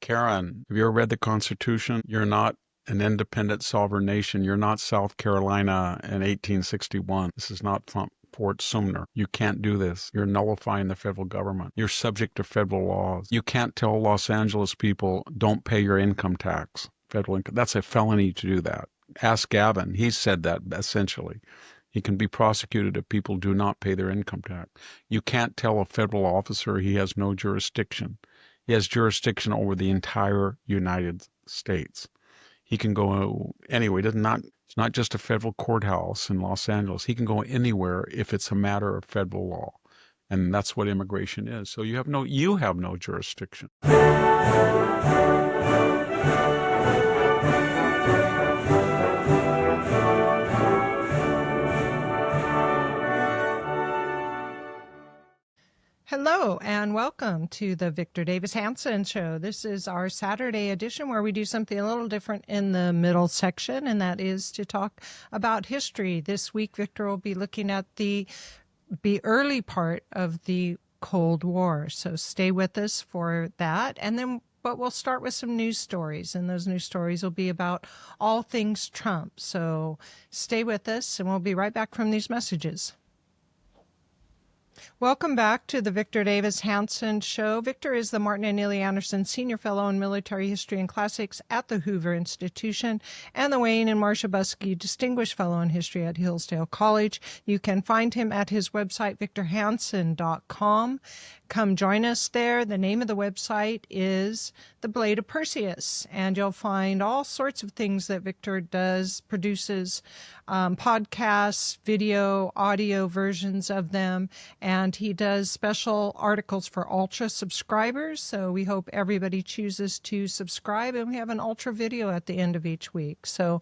Karen, have you ever read the Constitution? You're not an independent sovereign nation. You're not South Carolina in 1861. This is not Fort Sumner. You can't do this. You're nullifying the federal government. You're subject to federal laws. You can't tell Los Angeles people, don't pay your income tax, federal income. That's a felony to do that. Ask Gavin. He said that essentially. He can be prosecuted if people do not pay their income tax. You can't tell a federal officer he has no jurisdiction. He has jurisdiction over the entire United States. He can go anywhere. It's not just a federal courthouse in Los Angeles. He can go anywhere if it's a matter of federal law. And that's what immigration is. So you have no jurisdiction. Hello and welcome to the Victor Davis Hanson Show. This is our Saturday edition where we do something a little different in the middle section, and that is to talk about history. This week, Victor will be looking at the early part of the Cold War. So stay with us for that. But we'll start with some news stories, and those news stories will be about all things Trump. So stay with us, and we'll be right back from these messages. Welcome back to the Victor Davis Hanson Show. Victor is the Martin and Neely Anderson Senior Fellow in Military History and Classics at the Hoover Institution and the Wayne and Marcia Buskey Distinguished Fellow in History at Hillsdale College. You can find him at his website, victorhanson.com. Come join us there. The name of the website is The Blade of Perseus, and you'll find all sorts of things that Victor does, produces podcasts, video, audio versions of them, and he does special articles for Ultra subscribers. So we hope everybody chooses to subscribe, and we have an Ultra video at the end of each week. So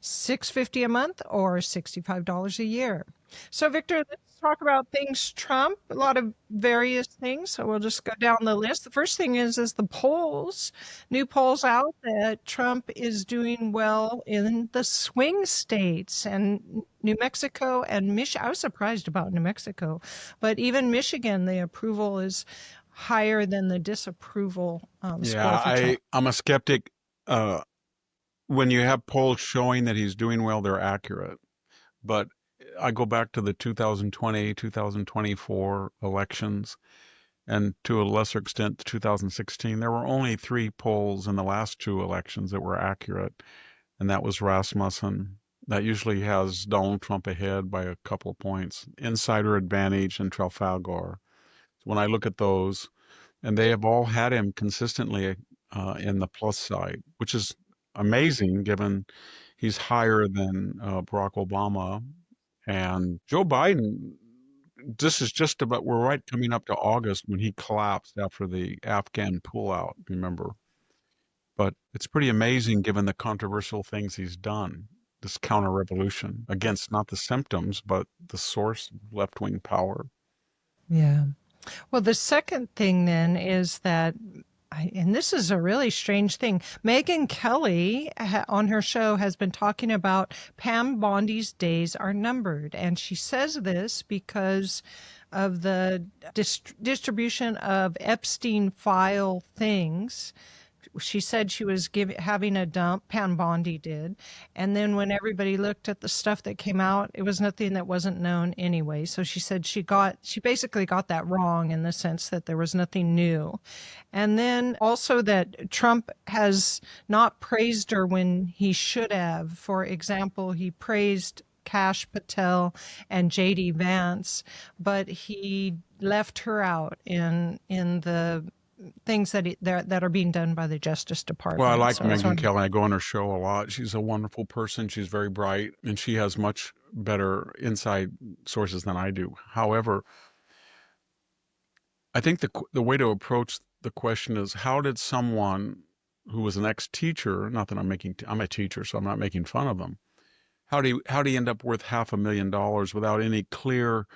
$6.50 a month or $65 a year. So Victor, let's talk about things Trump, a lot of various things. So we'll just go down the list. The first thing is the polls, new polls out that Trump is doing well in the swing states and New Mexico and Michigan. I was surprised about New Mexico, but even Michigan, the approval is higher than the disapproval score for Trump. I'm a skeptic. When you have polls showing that he's doing well, they're accurate. But I go back to the 2020, 2024 elections, and to a lesser extent, 2016. There were only 3 polls in the last 2 elections that were accurate, and that was Rasmussen. That usually has Donald Trump ahead by a couple of points. Insider Advantage and Trafalgar. When I look at those, and they have all had him consistently in the plus side, which is amazing given he's higher than Barack Obama. And Joe Biden, this is just about, we're right coming up to August when he collapsed after the Afghan pullout, remember. But it's pretty amazing given the controversial things he's done, this counter-revolution against not the symptoms, but the source of left-wing power. Yeah. Well, the second thing then is that, and this is a really strange thing, Megyn Kelly on her show has been talking about Pam Bondi's days are numbered. And she says this because of the distribution of Epstein file things. She said she was having a dump, Pam Bondi did. And then when everybody looked at the stuff that came out, it was nothing that wasn't known anyway. So she said she basically got that wrong in the sense that there was nothing new. And then also that Trump has not praised her when he should have. For example, he praised Kash Patel and J.D. Vance, but he left her out in the things that are being done by the Justice Department. Well, I like Megyn Kelly. I go on her show a lot. She's a wonderful person. She's very bright, and she has much better inside sources than I do. However, I think the way to approach the question is, how did someone who was an ex-teacher, not that I'm a teacher, so I'm not making fun of them, how do you end up worth $500,000 without any clear,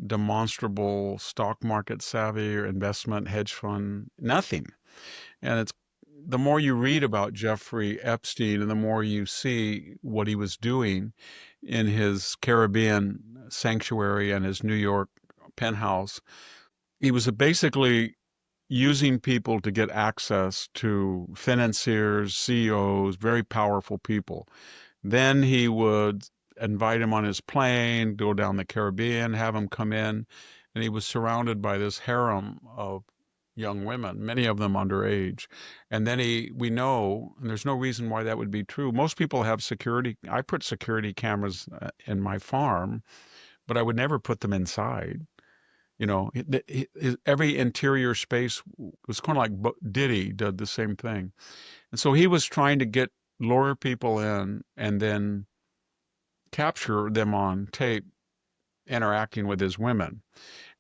demonstrable stock market savvy or investment hedge fund? Nothing. And it's the more you read about Jeffrey Epstein and the more you see what he was doing in his Caribbean sanctuary and his New York penthouse, he was basically using people to get access to financiers, CEOs, very powerful people. Then he would invite him on his plane, go down the Caribbean, have him come in, and he was surrounded by this harem of young women, many of them underage. And then we know, and there's no reason why that would be true. Most people have security. I put security cameras in my farm, but I would never put them inside. You know, every interior space was kind of like Diddy did the same thing. And so he was trying to lure people in and then capture them on tape interacting with his women.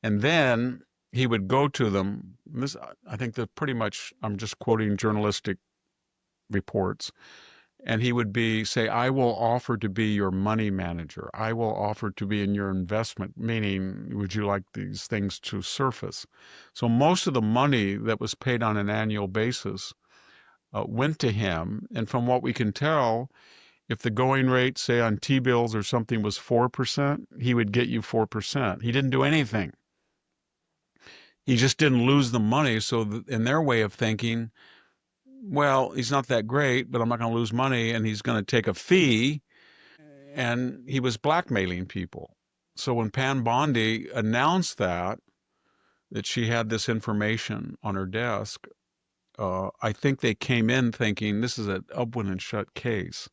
And then he would go to them. This, I think that pretty much, I'm just quoting journalistic reports. And he would say, I will offer to be your money manager. I will offer to be in your investment, meaning, would you like these things to surface? So most of the money that was paid on an annual basis went to him. And from what we can tell, if the going rate, say on T-bills or something, was 4%, he would get you 4%. He didn't do anything. He just didn't lose the money. So in their way of thinking, well, he's not that great, but I'm not going to lose money, and he's going to take a fee. And he was blackmailing people. So when Pam Bondi announced that she had this information on her desk, I think they came in thinking this is an open and shut case.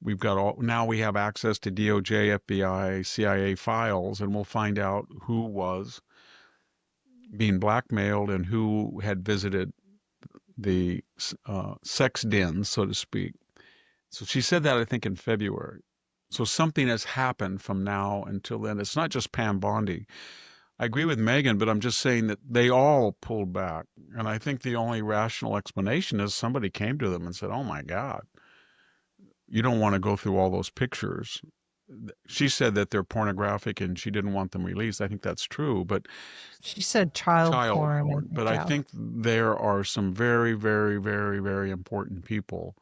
We've got now we have access to DOJ, FBI, CIA files, and we'll find out who was being blackmailed and who had visited the sex dens, so to speak. So she said that, I think, in February. So something has happened from now until then. It's not just Pam Bondi. I agree with Megan, but I'm just saying that they all pulled back. And I think the only rational explanation is somebody came to them and said, oh my God, you don't want to go through all those pictures. She said that they're pornographic and she didn't want them released. I think that's true, but She said child child porn. porn. But I Yeah. think there are some very, very, very, very important people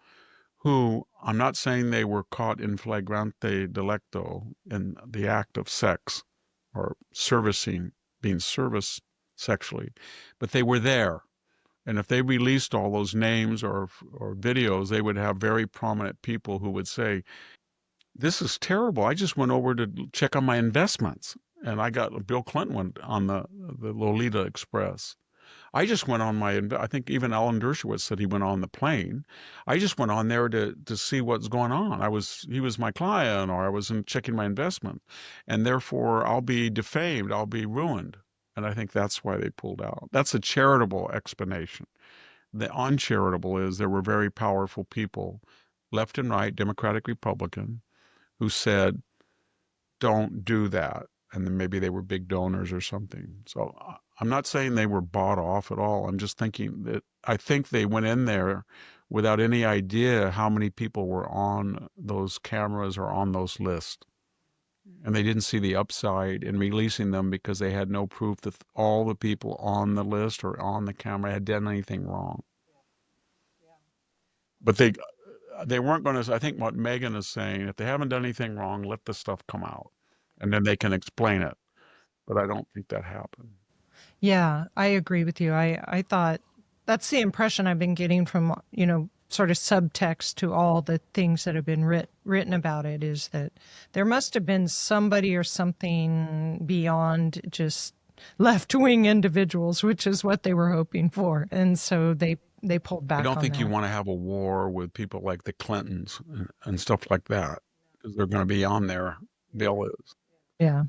who, I'm not saying they were caught in flagrante delicto in the act of sex or being serviced sexually, but they were there. And if they released all those names or videos, they would have very prominent people who would say, this is terrible. I just went over to check on my investments. And I got Bill Clinton went on the Lolita Express. I just went on I think even Alan Dershowitz said he went on the plane. I just went on there to see what's going on. He was my client, or I was checking my investment, and therefore I'll be defamed. I'll be ruined. And I think that's why they pulled out. That's a charitable explanation. The uncharitable is there were very powerful people, left and right, Democratic, Republican, who said, don't do that. And then maybe they were big donors or something. So I'm not saying they were bought off at all. I'm just thinking that I think they went in there without any idea how many people were on those cameras or on those lists. And they didn't see the upside in releasing them because they had no proof that all the people on the list or on the camera had done anything wrong. But they weren't going to, I think what Megan is saying, if they haven't done anything wrong, let the stuff come out and then they can explain it. But I don't think that happened. Yeah, I agree with you. I thought that's the impression I've been getting from, sort of subtext to all the things that have been written about it, is that there must have been somebody or something beyond just left-wing individuals, which is what they were hoping for. And so they pulled I back don't on think you that. want to have a war with people like the Clintons and stuff like that because they're going to be on there. Bill is. Yeah.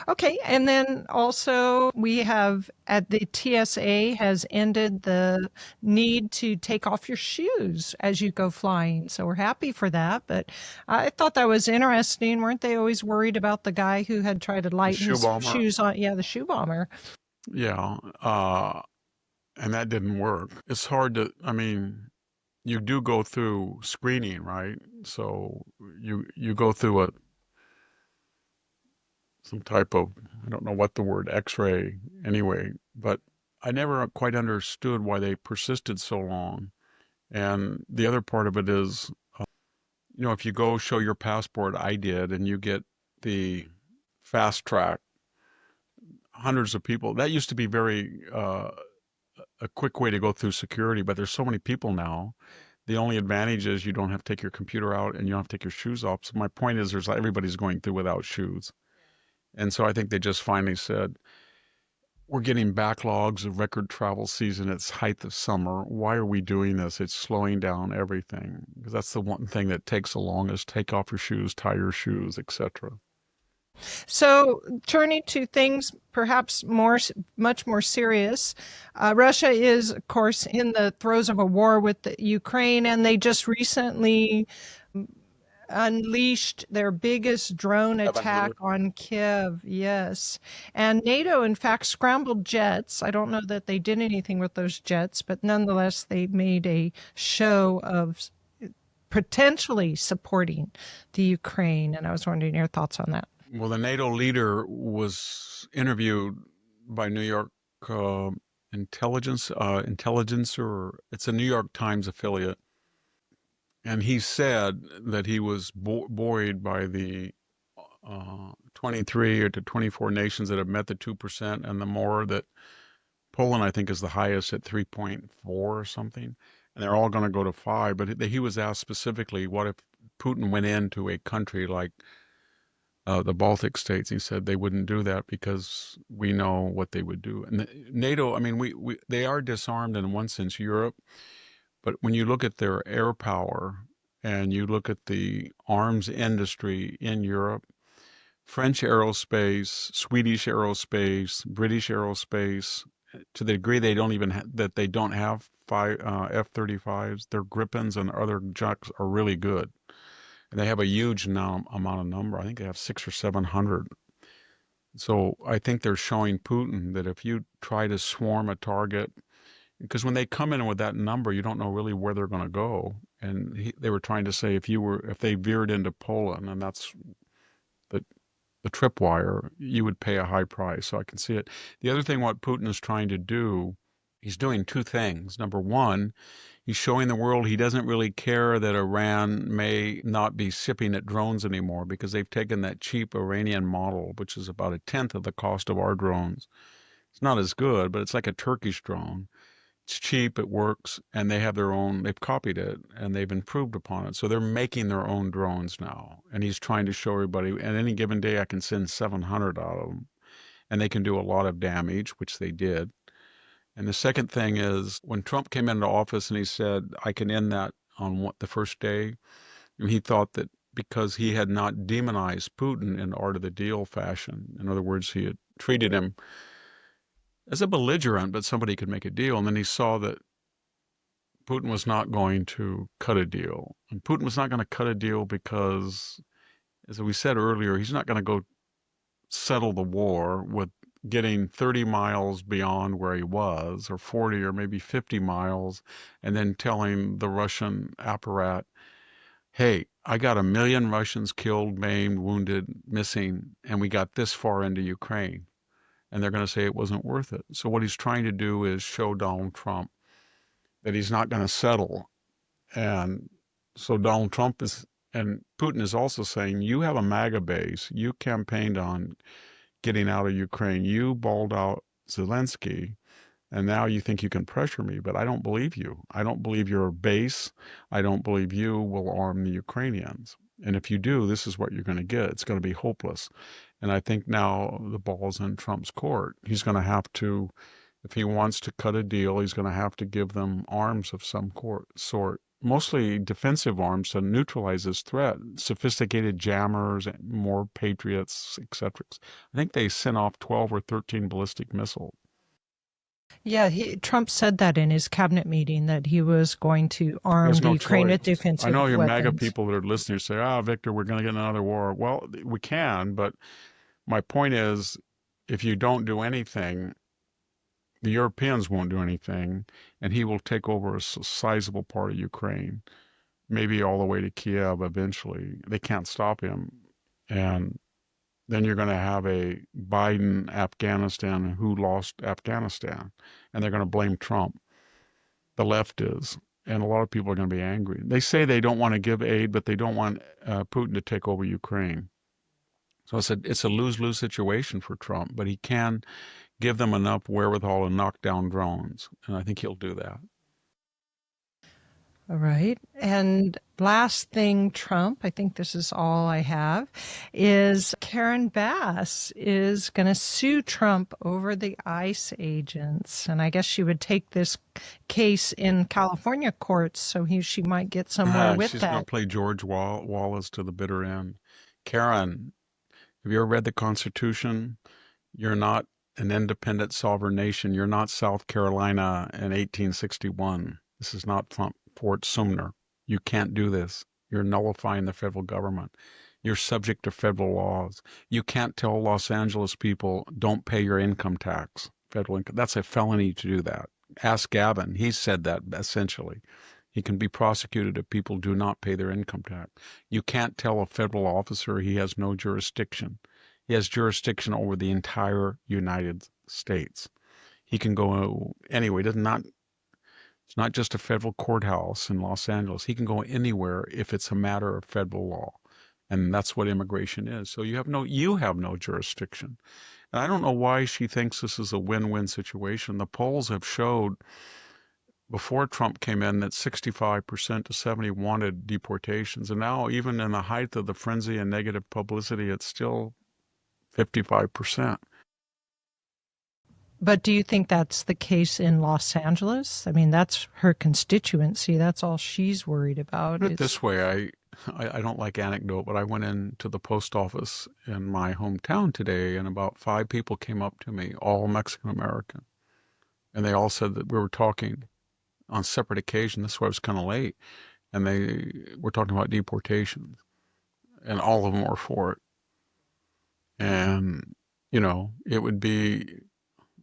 Okay, and then also we have at the TSA has ended the need to take off your shoes as you go flying. So we're happy for that. But I thought that was interesting. Weren't they always worried about the guy who had tried to The lighten shoe his bomber. shoes on? Yeah, the shoe bomber. Yeah. And that didn't work. It's hard to, I mean, you do go through screening, right? So you go through some type of, I don't know what the word X-ray anyway, but I never quite understood why they persisted so long. And the other part of it is, if you go show your passport, I did, and you get the fast track, hundreds of people. That used to be very a quick way to go through security, but there's so many people now. The only advantage is you don't have to take your computer out and you don't have to take your shoes off. So my point is there's everybody's going through without shoes. And so I think they just finally said, we're getting backlogs of record travel season. It's height of summer. Why are we doing this? It's slowing down everything. Because that's the one thing that takes the longest. Take off your shoes, tie your shoes, etc. So, turning to things perhaps much more serious, Russia is, of course, in the throes of a war with the Ukraine, and they just recently unleashed their biggest drone attack 700. on Kiev. Yes. And NATO, in fact, scrambled jets. I don't know that they did anything with those jets, but nonetheless, they made a show of potentially supporting the Ukraine. And I was wondering your thoughts on that. Well, the NATO leader was interviewed by New York intelligence, or it's a New York Times affiliate, and he said that he was buoyed by the 23 or to 24 nations that have met the 2%, and the more that Poland, I think, is the highest at 3.4 or something, and they're all going to go to 5. But he was asked specifically, what if Putin went into a country like the Baltic states? He said they wouldn't do that because we know what they would do. And NATO, I mean, they are disarmed in one sense, Europe, but when you look at their air power and you look at the arms industry in Europe, French aerospace, Swedish aerospace, British aerospace, to the degree they don't even that they don't have F-35s, their Gripens and other jets are really good. And they have a huge amount of number. I think they have 600 or 700. So I think they're showing Putin that if you try to swarm a target, because when they come in with that number, you don't know really where they're going to go. And they were trying to say if they veered into Poland, and that's the tripwire, you would pay a high price. So I can see it. The other thing, what Putin is trying to do, he's doing two things. Number one, he's showing the world he doesn't really care that Iran may not be shipping at drones anymore because they've taken that cheap Iranian model, which is about a tenth of the cost of our drones. It's not as good, but it's like a Turkish drone. It's cheap, it works, and they have their own, they've copied it and they've improved upon it. So they're making their own drones now. And he's trying to show everybody, at any given day, I can send 700 out of them. And they can do a lot of damage, which they did. And the second thing is when Trump came into office and he said, I can end that on the first day, and he thought that because he had not demonized Putin in art of the deal fashion, in other words, he had treated him as a belligerent, but somebody could make a deal. And then he saw that Putin was not going to cut a deal. And Putin was not going to cut a deal because, as we said earlier, he's not going to go settle the war with getting 30 miles beyond where he was, or 40 or maybe 50 miles, and then telling the Russian apparat, hey, I got 1 million Russians killed, maimed, wounded, missing, and we got this far into Ukraine. And they're going to say it wasn't worth it. So what he's trying to do is show Donald Trump that he's not going to settle. And so Donald Trump and Putin is also saying, you have a MAGA base. You campaigned on getting out of Ukraine. You balled out Zelensky, and now you think you can pressure me, but I don't believe you. I don't believe your base. I don't believe you will arm the Ukrainians. And if you do, this is what you're going to get. It's going to be hopeless. And I think now the ball's in Trump's court. He's going to have to, if he wants to cut a deal, he's going to have to give them arms of some sort, mostly defensive arms to neutralize this threat, sophisticated jammers, more Patriots, etc. I think they sent off 12 or 13 ballistic missiles. Yeah, Trump said that in his cabinet meeting that he was going to arm There's the no Ukraine choice. with I defensive know your MAGA weapons. people that are listening say, Victor, we're going to get another war. Well, we can, but my point is, if you don't do anything, the Europeans won't do anything, and he will take over a sizable part of Ukraine, maybe all the way to Kiev eventually. They can't stop him. And then you're going to have a Biden Afghanistan who lost Afghanistan, and they're going to blame Trump. The left is. And a lot of people are going to be angry. They say they don't want to give aid, but they don't want Putin to take over Ukraine. So it's a lose-lose situation for Trump, but he can give them enough wherewithal to knock down drones. And I think he'll do that. All right. And last thing, Trump, I think this is all I have, is Karen Bass is going to sue Trump over the ICE agents. And I guess she would take this case in California courts, so she might get somewhere with She's that. going to play George Wallace to the bitter end. Karen, have you ever read the Constitution? You're not an independent sovereign nation. You're not South Carolina in 1861. This is not Fort Sumner. You can't do this. You're nullifying the federal government. You're subject to federal laws. You can't tell Los Angeles people, don't pay your income tax, federal income. That's a felony to do that. Ask Gavin. He said that essentially. He can be prosecuted if people do not pay their income tax. You can't tell a federal officer he has no jurisdiction. He has jurisdiction over the entire United States. He can go anyway. It's not just a federal courthouse in Los Angeles. He can go anywhere if it's a matter of federal law. And that's what immigration is. So you have no jurisdiction. And I don't know why she thinks this is a win-win situation. The polls have showed before Trump came in that 65% to 70% wanted deportations. And now, even in the height of the frenzy and negative publicity, it's still 55%. But do you think that's the case in Los Angeles? I mean, that's her constituency. That's all she's worried about. Put it this way, I don't like anecdote, but I went into the post office in my hometown today, and about 5 people came up to me, all Mexican American. And they all said that we were talking on separate occasions. This is why I was kind of late. And they were talking about deportations. And all of them were for it. And, it would be...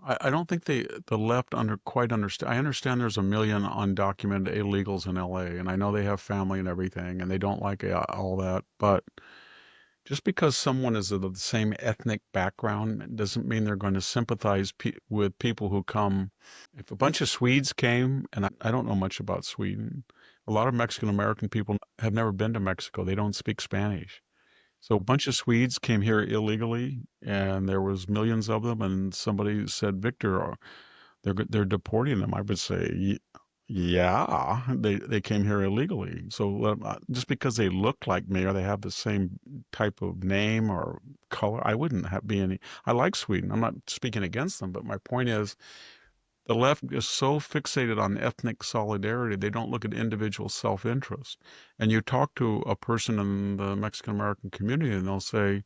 I don't think the left quite understand. I understand there's 1 million undocumented illegals in LA, and I know they have family and everything, and they don't like all that. But just because someone is of the same ethnic background doesn't mean they're going to sympathize with people who come. If a bunch of Swedes came, and I don't know much about Sweden, a lot of Mexican American people have never been to Mexico. They don't speak Spanish. So a bunch of Swedes came here illegally, and there was millions of them. And somebody said, Victor, they're deporting them. I would say, yeah, they came here illegally. So just because they look like me or they have the same type of name or color, I wouldn't be any. I like Sweden. I'm not speaking against them, but my point is, the left is so fixated on ethnic solidarity, they don't look at individual self-interest. And you talk to a person in the Mexican-American community, and they'll say,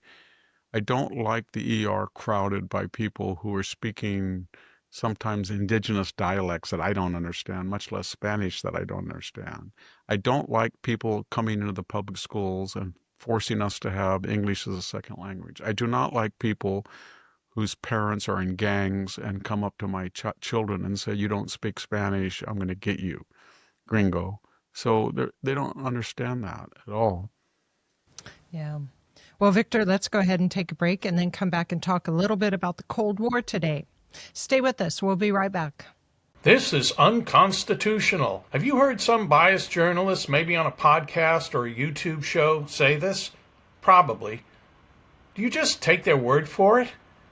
I don't like the ER crowded by people who are speaking sometimes indigenous dialects that I don't understand, much less Spanish that I don't understand. I don't like people coming into the public schools and forcing us to have English as a second language. I do not like people whose parents are in gangs and come up to my children and say, you don't speak Spanish, I'm going to get you, gringo. So they don't understand that at all. Yeah. Well, Victor, let's go ahead and take a break and then come back and talk a little bit about the Cold War today. Stay with us. We'll be right back. This is unconstitutional. Have you heard some biased journalist, maybe on a podcast or a YouTube show, say this? Probably. Do you just take their word for it?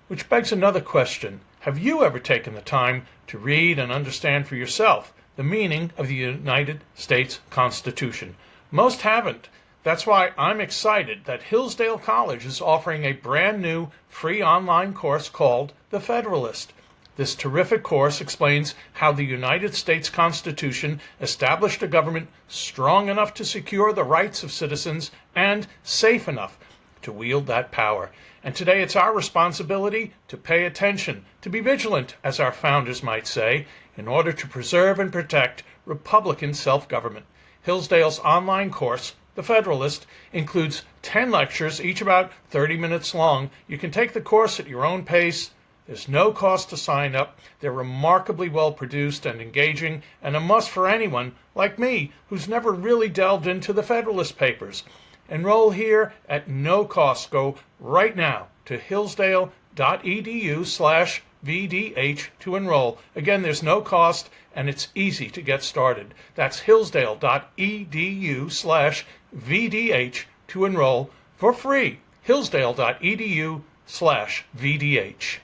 Which begs another question. Have you ever taken the time to read and understand for yourself the meaning of the United States Constitution? Most haven't. That's why I'm excited that Hillsdale College is offering a brand new free online course called The Federalist. This terrific course explains how the United States Constitution established a government strong enough to secure the rights of citizens and safe enough to wield that power. And today it's our responsibility to pay attention, to be vigilant, as our founders might say, in order to preserve and protect Republican self-government. Hillsdale's online course, The Federalist, includes 10 lectures, each about 30 minutes long. You can take the course at your own pace. There's no cost to sign up. They're remarkably well produced and engaging, and a must for anyone like me who's never really delved into the Federalist Papers. Enroll here at no cost. Go right now to hillsdale.edu/VDH to enroll. Again, there's no cost, and it's easy to get started. That's hillsdale.edu/VDH to enroll for free. hillsdale.edu/VDH.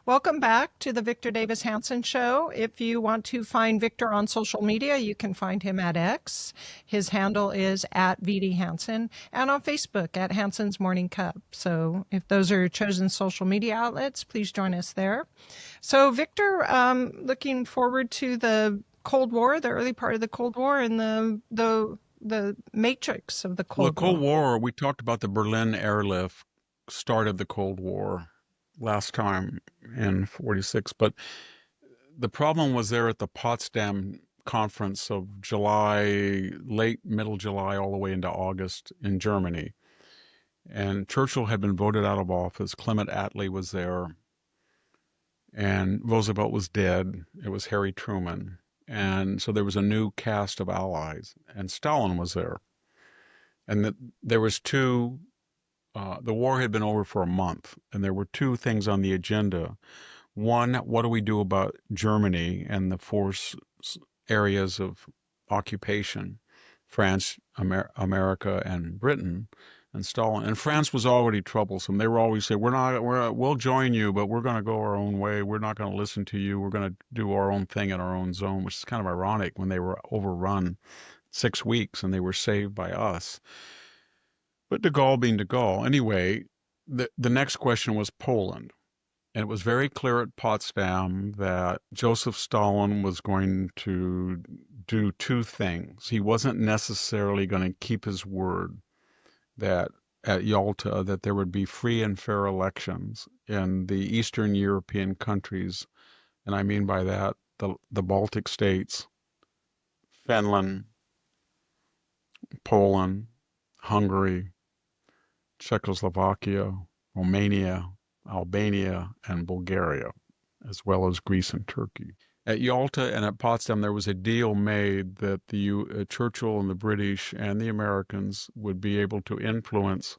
Welcome back to the Victor Davis Hanson Show. If you want to find Victor on social media, you can find him at X. His handle is at VD Hanson, and on Facebook at Hanson's Morning Cup. So if those are your chosen social media outlets, please join us there. So Victor, looking forward to the Cold War, the early part of the Cold War, and the matrix of the Well, the Cold Cold War. War, we talked about the Berlin airlift started the Cold War last time in 46, but the problem was there at the Potsdam conference of July, late middle July, all the way into August in Germany. And Churchill had been voted out of office. Clement Attlee was there. And Roosevelt was dead. It was Harry Truman. And so there was a new cast of allies. And Stalin was there. And there was the war had been over for a month. And there were two things on the agenda. One, what do we do about Germany and the four areas of occupation, France, America, and Britain, and Stalin. And France was already troublesome. They were always saying, we'll join you, but we're going to go our own way. We're not going to listen to you. We're going to do our own thing in our own zone, which is kind of ironic when they were overrun 6 weeks and they were saved by us. But de Gaulle being de Gaulle. Anyway, the next question was Poland. And it was very clear at Potsdam that Joseph Stalin was going to do two things. He wasn't necessarily going to keep his word that at Yalta that there would be free and fair elections in the Eastern European countries. And I mean by that the Baltic states, Finland, Poland, Hungary, Czechoslovakia, Romania, Albania, and Bulgaria, as well as Greece and Turkey. At Yalta and at Potsdam, there was a deal made that the Churchill and the British and the Americans would be able to influence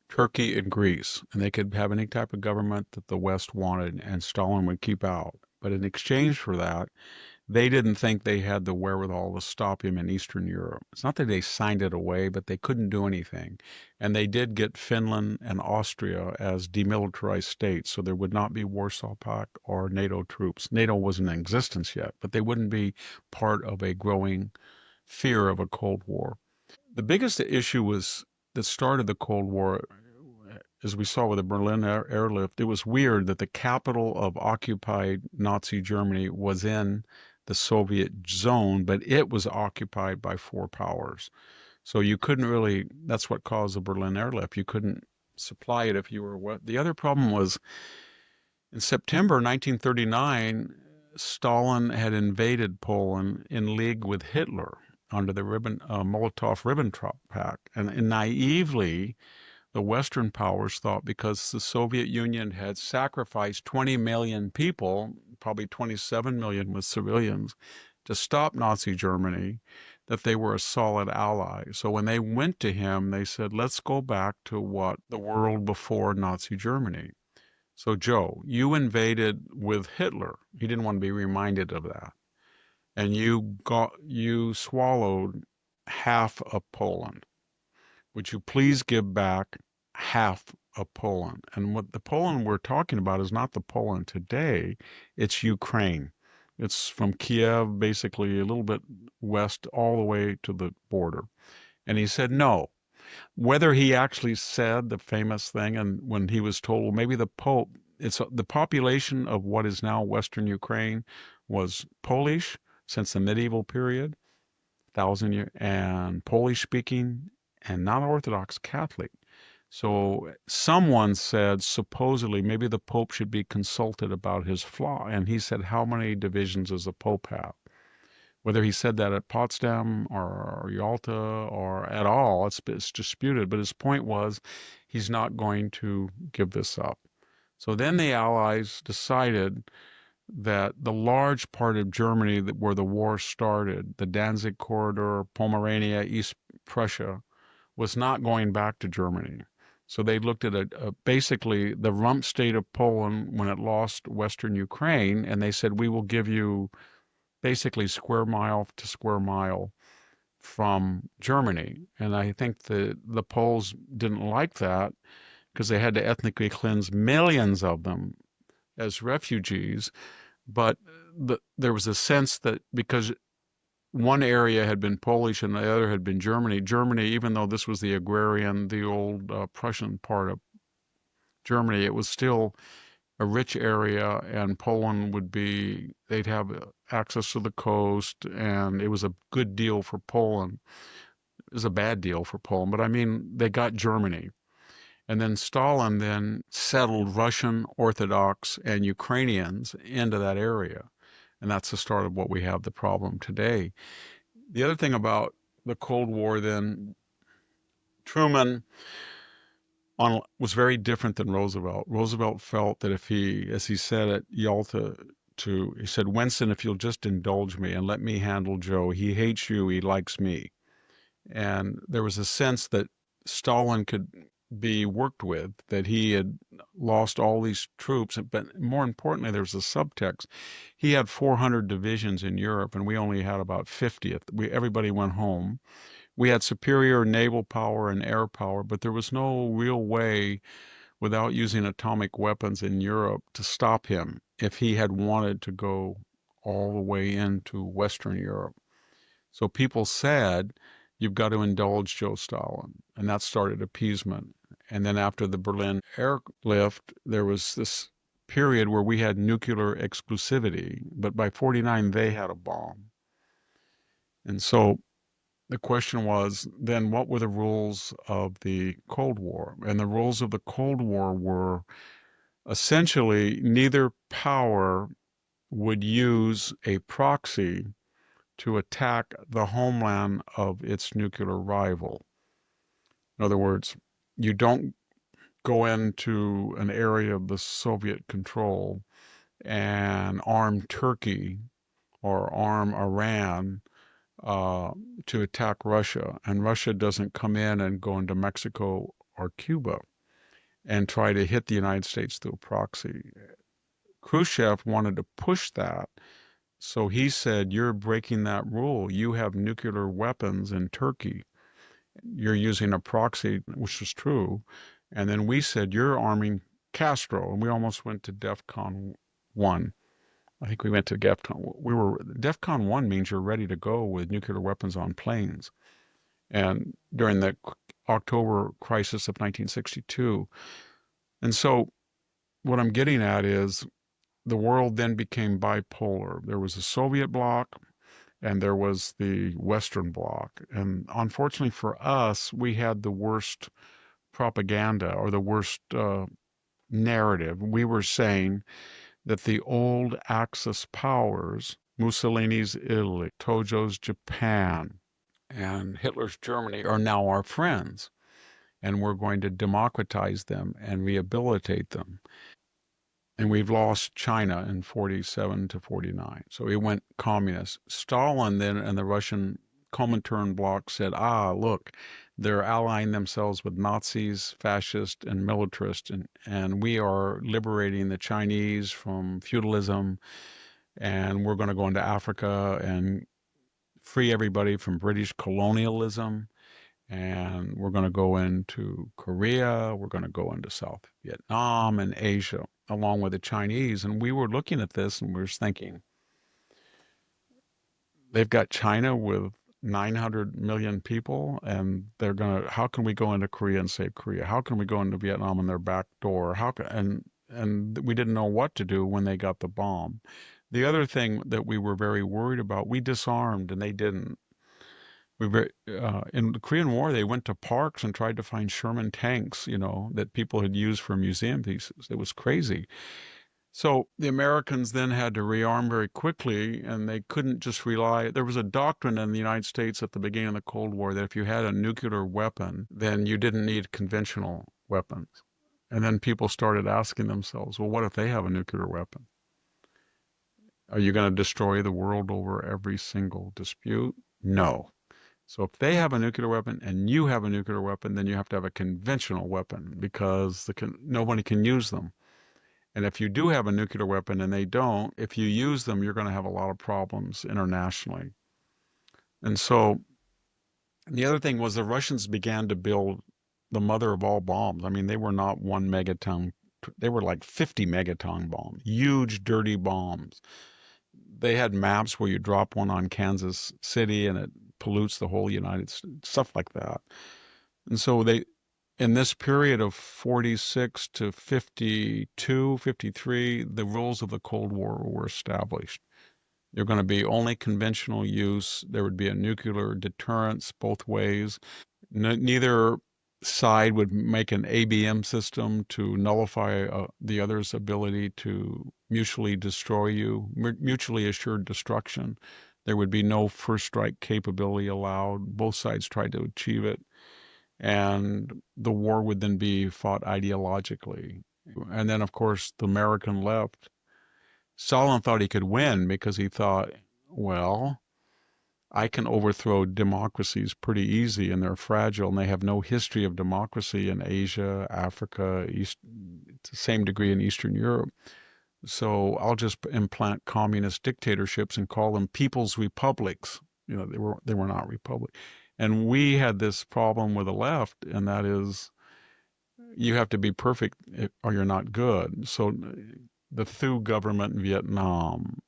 Turkey and Greece, and they could have any type of government that the West wanted, and Stalin would keep out. But in exchange for that, they didn't think they had the wherewithal to stop him in Eastern Europe. It's not that they signed it away, but they couldn't do anything. And they did get Finland and Austria as demilitarized states, so there would not be Warsaw Pact or NATO troops. NATO wasn't in existence yet, but they wouldn't be part of a growing fear of a Cold War. The biggest issue was that started the Cold War, as we saw with the Berlin airlift. It was weird that the capital of occupied Nazi Germany was in the Soviet zone, but it was occupied by four powers. So you couldn't really, that's what caused the Berlin airlift. You couldn't supply it if you were what. The other problem was in September 1939, Stalin had invaded Poland in league with Hitler under the Molotov-Ribbentrop Pact. And naively, the Western powers thought because the Soviet Union had sacrificed 20 million people, probably 27 million with civilians, to stop Nazi Germany, that they were a solid ally. So when they went to him, they said, let's go back to what the world before Nazi Germany. So Joe, you invaded with Hitler. He didn't want to be reminded of that. And you swallowed half of Poland. Would you please give back half of Poland? And what the Poland we're talking about is not the Poland today, it's Ukraine. It's from Kiev, basically a little bit west, all the way to the border. And he said no. Whether he actually said the famous thing, and when he was told, well, maybe the Pope, it's the population of what is now Western Ukraine was Polish since the medieval period, 1,000 years, and Polish speaking, and not Orthodox Catholic. So someone said, supposedly, maybe the Pope should be consulted about his flaw. And he said, how many divisions does the Pope have? Whether he said that at Potsdam or Yalta or at all, it's disputed. But his point was, he's not going to give this up. So then the Allies decided that the large part of Germany where the war started, the Danzig corridor, Pomerania, East Prussia, was not going back to Germany. So they looked at basically the rump state of Poland when it lost Western Ukraine, and they said, we will give you basically square mile to square mile from Germany. And I think the Poles didn't like that because they had to ethnically cleanse millions of them as refugees, but there was a sense that because one area had been Polish and the other had been Germany. Germany, even though this was the agrarian, the old Prussian part of Germany, it was still a rich area, and Poland they'd have access to the coast, and it was a good deal for Poland. It was a bad deal for Poland, but I mean, they got Germany. And then Stalin then settled Russian Orthodox and Ukrainians into that area. And that's the start of what we have the problem today. The other thing about the Cold War then, Truman was very different than Roosevelt. Roosevelt felt that if he, as he said at Yalta, he said, Winston, if you'll just indulge me and let me handle Joe, he hates you, he likes me. And there was a sense that Stalin could be worked with, that he had lost all these troops. But more importantly, there's a subtext. He had 400 divisions in Europe, and we only had about 50. Everybody went home. We had superior naval power and air power, but there was no real way, without using atomic weapons in Europe, to stop him if he had wanted to go all the way into Western Europe. So people said, you've got to indulge Joe Stalin. And that started appeasement. And then after the Berlin airlift, there was this period where we had nuclear exclusivity. But by 49, they had a bomb. And so the question was, then what were the rules of the Cold War? And the rules of the Cold War were essentially neither power would use a proxy to attack the homeland of its nuclear rival. In other words, you don't go into an area of the Soviet control and arm Turkey or arm Iran to attack Russia, and Russia doesn't come in and go into Mexico or Cuba and try to hit the United States through proxy. Khrushchev wanted to push that, so he said, you're breaking that rule. You have nuclear weapons in Turkey. You're using a proxy, which is true. And then we said, you're arming Castro, and we almost went to DEFCON 1. I think we went to DEFCON 1 means you're ready to go with nuclear weapons on planes. And during the October crisis of 1962. And so what I'm getting at is the world then became bipolar. There was the Soviet bloc and there was the Western bloc. And unfortunately for us, we had the worst propaganda or the worst narrative. We were saying that the old Axis powers, Mussolini's Italy, Tojo's Japan, and Hitler's Germany, are now our friends. And we're going to democratize them and rehabilitate them. And we've lost China in 47 to 49. So we went communist. Stalin then and the Russian Comintern bloc said, look, they're allying themselves with Nazis, fascists, and militarists, and we are liberating the Chinese from feudalism, and we're going to go into Africa and free everybody from British colonialism, and we're going to go into Korea, we're going to go into South Vietnam and Asia, along with the Chinese. And we were looking at this and we were thinking, they've got China with 900 million people, and how can we go into Korea and save Korea? How can we go into Vietnam in their back door? And we didn't know what to do when they got the bomb. The other thing that we were very worried about, we disarmed and they didn't. In the Korean War, they went to parks and tried to find Sherman tanks, that people had used for museum pieces. It was crazy. So the Americans then had to rearm very quickly, and they couldn't just rely. There was a doctrine in the United States at the beginning of the Cold War that if you had a nuclear weapon, then you didn't need conventional weapons. And then people started asking themselves, well, what if they have a nuclear weapon? Are you going to destroy the world over every single dispute? No. So if they have a nuclear weapon and you have a nuclear weapon, then you have to have a conventional weapon because nobody can use them. And if you do have a nuclear weapon and they don't, if you use them, you're going to have a lot of problems internationally. And so the other thing was the Russians began to build the mother of all bombs. I mean, they were not 1 megaton they were like 50 megaton bombs, huge, dirty bombs. They had maps where you drop one on Kansas City and it pollutes the whole United States, stuff like that. And so in this period of 46 to 52, 53, the rules of the Cold War were established. They're going to be only conventional use. There would be a nuclear deterrence both ways. Neither side would make an ABM system to nullify the other's ability to mutually destroy you, mutually assured destruction. There would be no first strike capability allowed. Both sides tried to achieve it. And the war would then be fought ideologically. And then, of course, the American left, Stalin thought he could win because he thought, well, I can overthrow democracies pretty easy, and they're fragile, and they have no history of democracy in Asia, Africa, to the same degree in Eastern Europe. So I'll just implant communist dictatorships and call them people's republics. They were not republic. And we had this problem with the left, and that is you have to be perfect or you're not good. So the Thieu government in Vietnam,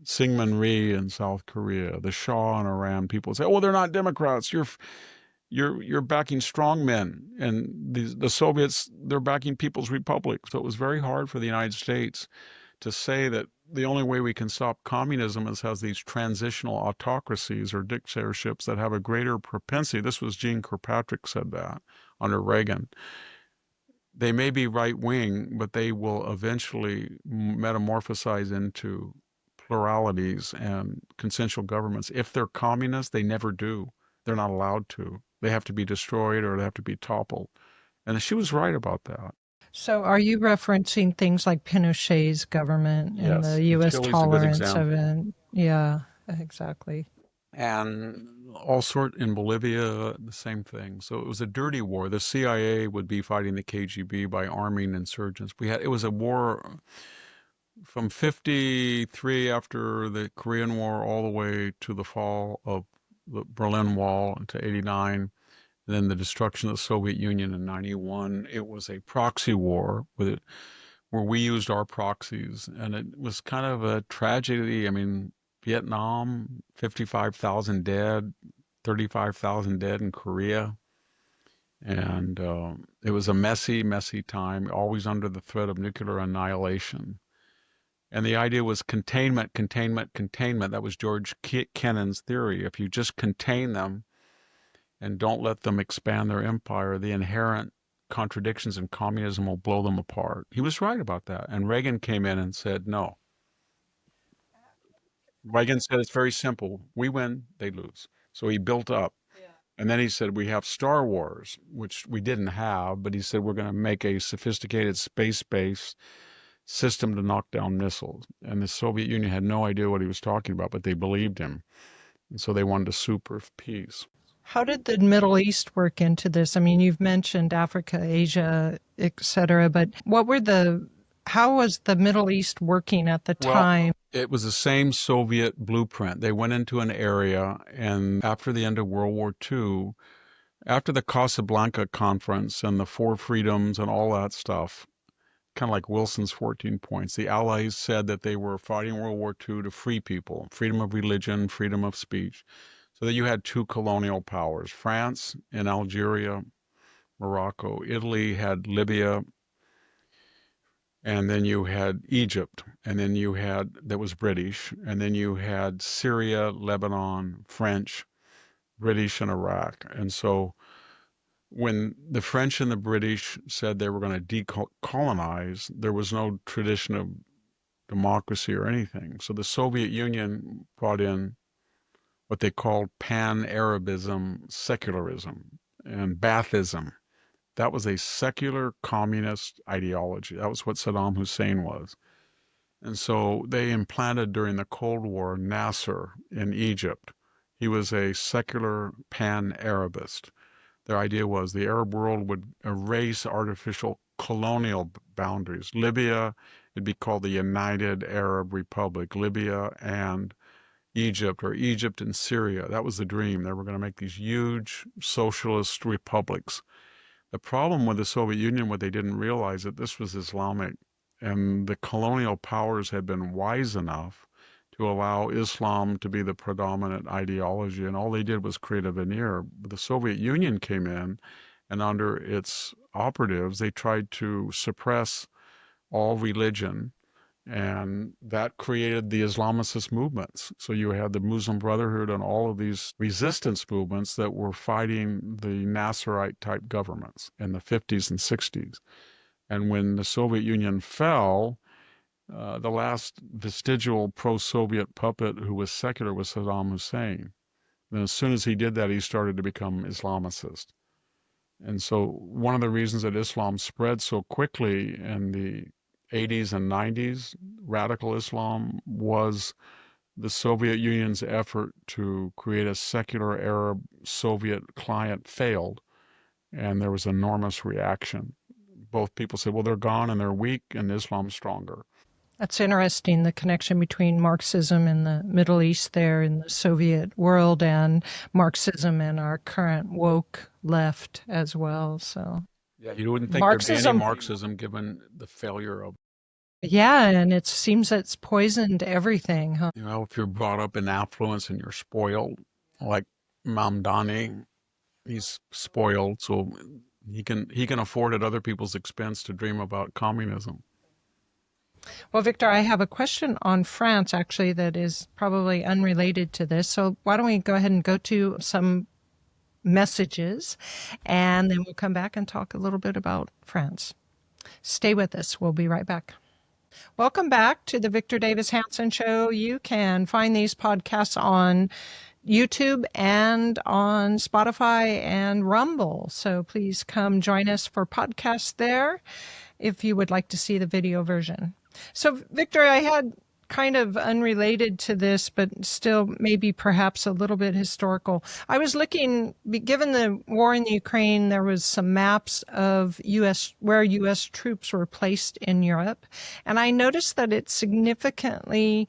Syngman Rhee in South Korea, the Shah in Iran. People say, "Oh, they're not Democrats. You're backing strongmen," and the Soviets, they're backing people's republics. So it was very hard for the United States to say that the only way we can stop communism is has these transitional autocracies or dictatorships that have a greater propensity. This was Gene Kirkpatrick said that under Reagan. They may be right wing, but they will eventually metamorphosize into pluralities and consensual governments. If they're communist, they never do. They're not allowed to. They have to be destroyed or they have to be toppled. And she was right about that. So are you referencing things like Pinochet's government and Yes, the U.S. Chile's a good tolerance of example. it? Yeah, exactly. And all sort in Bolivia, the same thing. So it was a dirty war. The CIA would be fighting the KGB by arming insurgents. It was a war from 53 after the Korean War all the way to the fall of the Berlin Wall to 89, and then the destruction of the Soviet Union in 91. It was a proxy war where we used our proxies, and it was kind of a tragedy. I mean, Vietnam, 55,000 dead, 35,000 dead in Korea. And it was a messy, messy time, always under the threat of nuclear annihilation. And the idea was containment, containment, containment. That was George Kennan's theory. If you just contain them and don't let them expand their empire, the inherent contradictions in communism will blow them apart. He was right about that. And Reagan came in and said, no. Reagan said it's very simple. We win, they lose. So he built up. And then he said, we have Star Wars, which we didn't have, but he said, we're going to make a sophisticated space-based system to knock down missiles. And the Soviet Union had no idea what he was talking about, but they believed him. And so they wanted a super peace. How did the Middle East work into this? I mean, you've mentioned Africa, Asia, et cetera, but how was the Middle East working at the time? It was the same Soviet blueprint. They went into an area, and after the end of World War II, after the Casablanca Conference and the Four Freedoms and all that stuff, kind of like Wilson's 14 points, the Allies said that they were fighting World War II to free people, freedom of religion, freedom of speech. So that you had two colonial powers, France and Algeria, Morocco. Italy had Libya, and then you had Egypt, and then that was British, and then you had Syria, Lebanon, French, British, and Iraq. And so when the French and the British said they were going to decolonize, there was no tradition of democracy or anything. So the Soviet Union brought in what they called pan-Arabism, secularism, and Baathism. That was a secular communist ideology. That was what Saddam Hussein was. And so they implanted during the Cold War Nasser in Egypt. He was a secular pan-Arabist. Their idea was the Arab world would erase artificial colonial boundaries. Libya, it'd be called the United Arab Republic, Libya and Egypt, or Egypt and Syria. That was the dream. They were going to make these huge socialist republics. The problem with the Soviet Union, what they didn't realize, that this was Islamic, and the colonial powers had been wise enough to allow Islam to be the predominant ideology, and all they did was create a veneer. But the Soviet Union came in, and under its operatives, they tried to suppress all religion, and that created the Islamicist movements. So you had the Muslim Brotherhood and all of these resistance movements that were fighting the Nasserite type governments in the 50s and 60s. And when the Soviet Union fell, the last vestigial pro-Soviet puppet who was secular was Saddam Hussein. And as soon as he did that, he started to become Islamicist. And so one of the reasons that Islam spread so quickly in the 80s and 90s, radical Islam, was the Soviet Union's effort to create a secular Arab Soviet client failed, and there was enormous reaction. Both people said, well, they're gone and they're weak, and Islam's stronger. That's interesting, the connection between Marxism in the Middle East there in the Soviet world and Marxism in our current woke left as well. So yeah, you wouldn't think there'd be any Marxism given the failure of. Yeah, and it seems it's poisoned everything, huh? You know, if you're brought up in affluence and you're spoiled, like Mamdani, he's spoiled, so he can afford at other people's expense to dream about communism. Well, Victor, I have a question on France, actually, that is probably unrelated to this. So why don't we go ahead and go to some messages, and then we'll come back and talk a little bit about France. Stay with us. We'll be right back. Welcome back to the Victor Davis Hanson Show. You can find these podcasts on YouTube and on Spotify and Rumble. So please come join us for podcasts there if you would like to see the video version. So, Victor, I had kind of unrelated to this, but still maybe perhaps a little bit historical. I was looking, given the war in the Ukraine, there was some maps of where U.S. troops were placed in Europe. And I noticed that it's significantly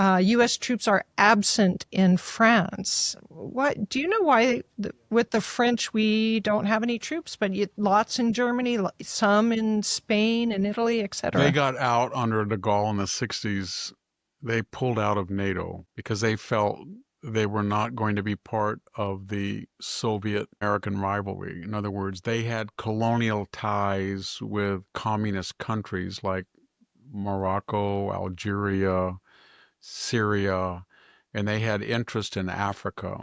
U.S. troops are absent in France. What do you know why with the French we don't have any troops, but lots in Germany, some in Spain and Italy, etc.? They got out under de Gaulle in the 60s. They pulled out of NATO because they felt they were not going to be part of the Soviet-American rivalry. In other words, they had colonial ties with communist countries like Morocco, Algeria, Syria, and they had interest in Africa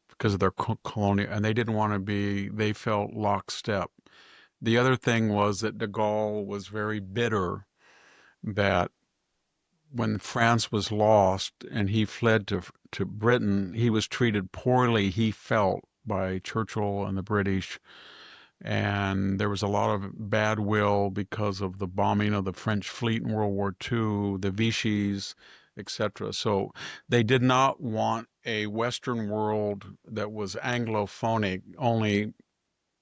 because of their colonial, and they didn't want to be, they felt lockstep. The other thing was that de Gaulle was very bitter that when France was lost and he fled to Britain, he was treated poorly, he felt, by Churchill and the British. And there was a lot of bad will because of the bombing of the French fleet in World War II, the Vichy's, etc. So they did not want a Western world that was Anglophonic, only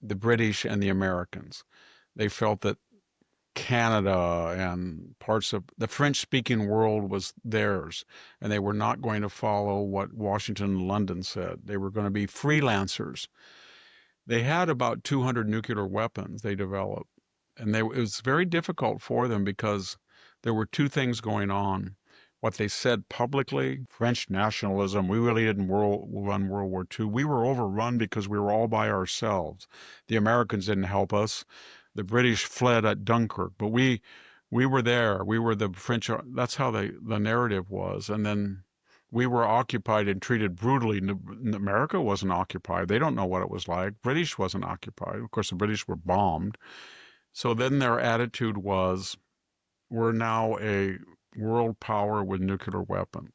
the British and the Americans. They felt that Canada and parts of the French-speaking world was theirs, and they were not going to follow what Washington and London said. They were going to be freelancers. They had about 200 nuclear weapons they developed, and it was very difficult for them because there were two things going on. What they said publicly, French nationalism, we really didn't run World War II. We were overrun because we were all by ourselves. The Americans didn't help us. The British fled at Dunkirk, but we were there. We were the French. That's how the narrative was. And then we were occupied and treated brutally. America wasn't occupied. They don't know what it was like. British wasn't occupied. Of course, the British were bombed. So then their attitude was, we're now a world power with nuclear weapons.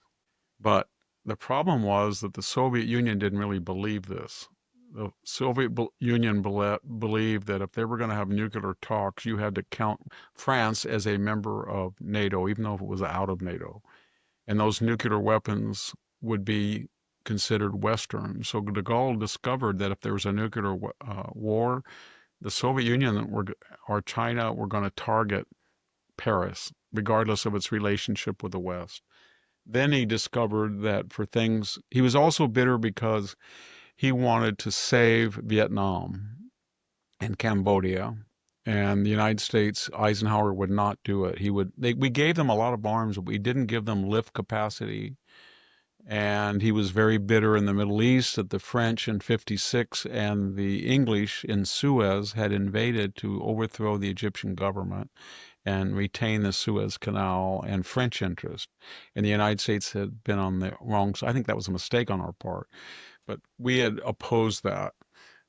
But the problem was that the Soviet Union didn't really believe this. The Soviet Union believed that if they were going to have nuclear talks, you had to count France as a member of NATO, even though it was out of NATO. And those nuclear weapons would be considered Western. So de Gaulle discovered that if there was a nuclear war, the Soviet Union or China were going to target Paris, regardless of its relationship with the West. Then he discovered that for things, he was also bitter because he wanted to save Vietnam. and Cambodia. And the United States, Eisenhower would not do it. We gave them a lot of arms, but we didn't give them lift capacity. And he was very bitter in the Middle East that the French in 56 and the English in Suez had invaded to overthrow the Egyptian government and retain the Suez Canal and French interest. And the United States had been on the wrong side. I think that was a mistake on our part, but we had opposed that.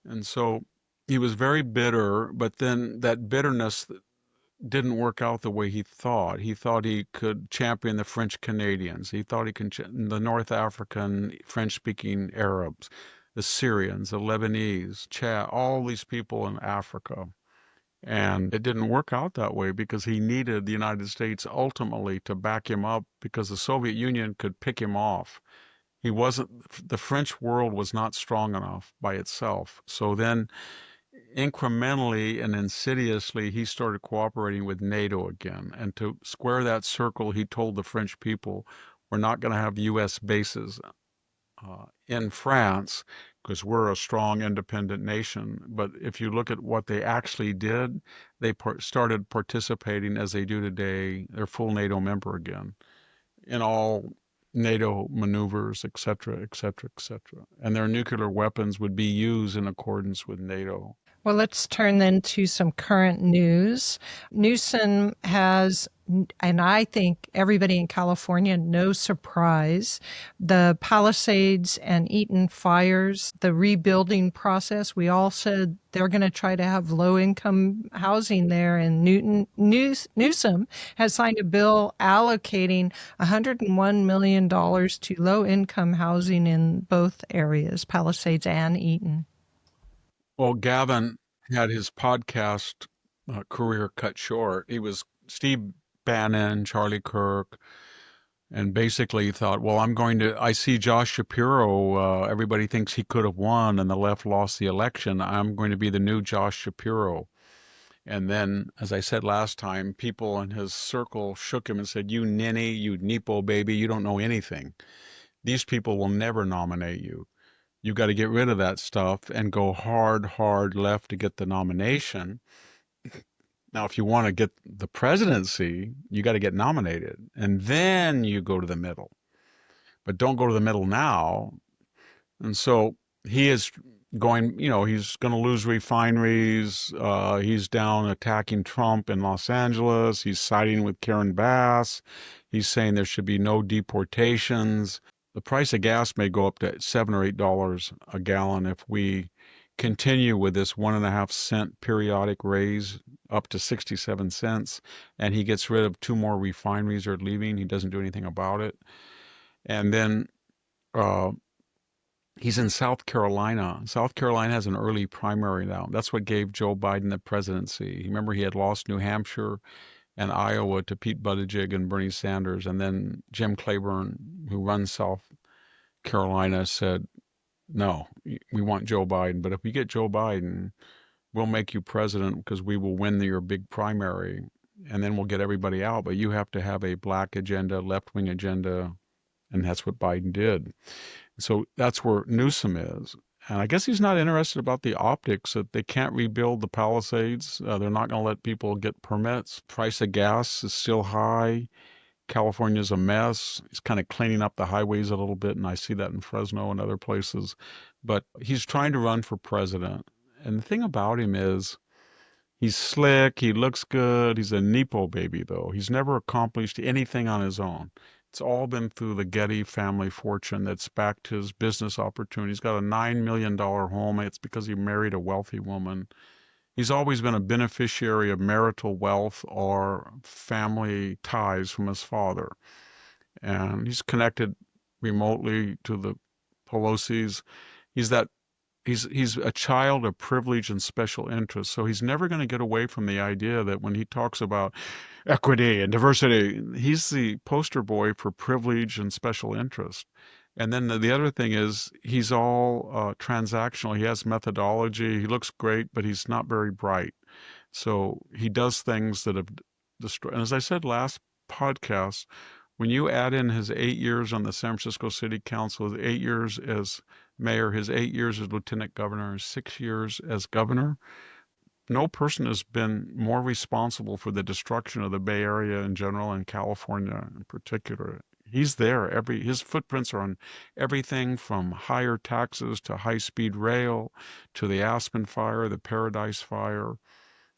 And so he was very bitter, but then that bitterness didn't work out the way he thought. He thought he could champion the French Canadians. He thought he could the North African French-speaking Arabs, the Syrians, the Lebanese, Chad, all these people in Africa. And it didn't work out that way because he needed the United States ultimately to back him up because the Soviet Union could pick him off. He wasn't, the French world was not strong enough by itself. So then incrementally and insidiously, he started cooperating with NATO again. And to square that circle, he told the French people, we're not going to have U.S. bases in France because we're a strong, independent nation. But if you look at what they actually did, they started participating as they do today. They're full NATO member again in all NATO maneuvers, et cetera, et cetera, et cetera. And their nuclear weapons would be used in accordance with NATO. Well, let's turn then to some current news. Newsom has, and I think everybody in California, no surprise, the Palisades and Eaton fires, the rebuilding process. We all said they're going to try to have low-income housing there, and Newsom has signed a bill allocating $101 million to low-income housing in both areas, Palisades and Eaton. Well, Gavin had his podcast career cut short. He was Steve Bannon, Charlie Kirk, and basically thought, well, I see Josh Shapiro. Everybody thinks he could have won and the left lost the election. I'm going to be the new Josh Shapiro. And then, as I said last time, people in his circle shook him and said, you ninny, you Nepo baby, you don't know anything. These people will never nominate you. You got to get rid of that stuff and go hard left to get the nomination. Now, if you want to get the presidency, you got to get nominated, and then you go to the middle. But don't go to the middle now. And so he is going, he's going to lose refineries. He's down attacking Trump in Los Angeles. He's siding with Karen Bass. He's saying there should be no deportations. The price of gas may go up to $7 or $8 a gallon if we continue with this 1.5 cent periodic raise up to 67 cents, and he gets rid of 2 more refineries are leaving. He doesn't do anything about it. And then he's in South Carolina. South Carolina has an early primary now. That's what gave Joe Biden the presidency. Remember, he had lost New Hampshire and Iowa to Pete Buttigieg and Bernie Sanders. And then Jim Clyburn, who runs South Carolina, said, no, we want Joe Biden. But if we get Joe Biden, we'll make you president because we will win your big primary. And then we'll get everybody out. But you have to have a black agenda, left-wing agenda. And that's what Biden did. So that's where Newsom is. And I guess he's not interested about the optics that they can't rebuild the Palisades. They're not going to let people get permits. Price of gas is still high. California's a mess. He's kind of cleaning up the highways a little bit, and I see that in Fresno and other places. But he's trying to run for president. And the thing about him is he's slick. He looks good. He's a Nepo baby, though. He's never accomplished anything on his own. It's all been through the Getty family fortune that's backed his business opportunity. He's got a $9 million home. It's because he married a wealthy woman. He's always been a beneficiary of marital wealth or family ties from his father. And he's connected remotely to the Pelosi's. He's a child of privilege and special interest. So he's never going to get away from the idea that when he talks about equity and diversity, he's the poster boy for privilege and special interest. And then the other thing is he's all transactional. He has methodology. He looks great, but he's not very bright. So he does things that have destroyed. And as I said last podcast, when you add in his 8 years on the San Francisco City Council, his 8 years as mayor, his 8 years as lieutenant governor, his 6 years as governor, no person has been more responsible for the destruction of the Bay Area in general and California in particular. He's there. His footprints are on everything from higher taxes to high-speed rail to the Aspen fire, the Paradise fire,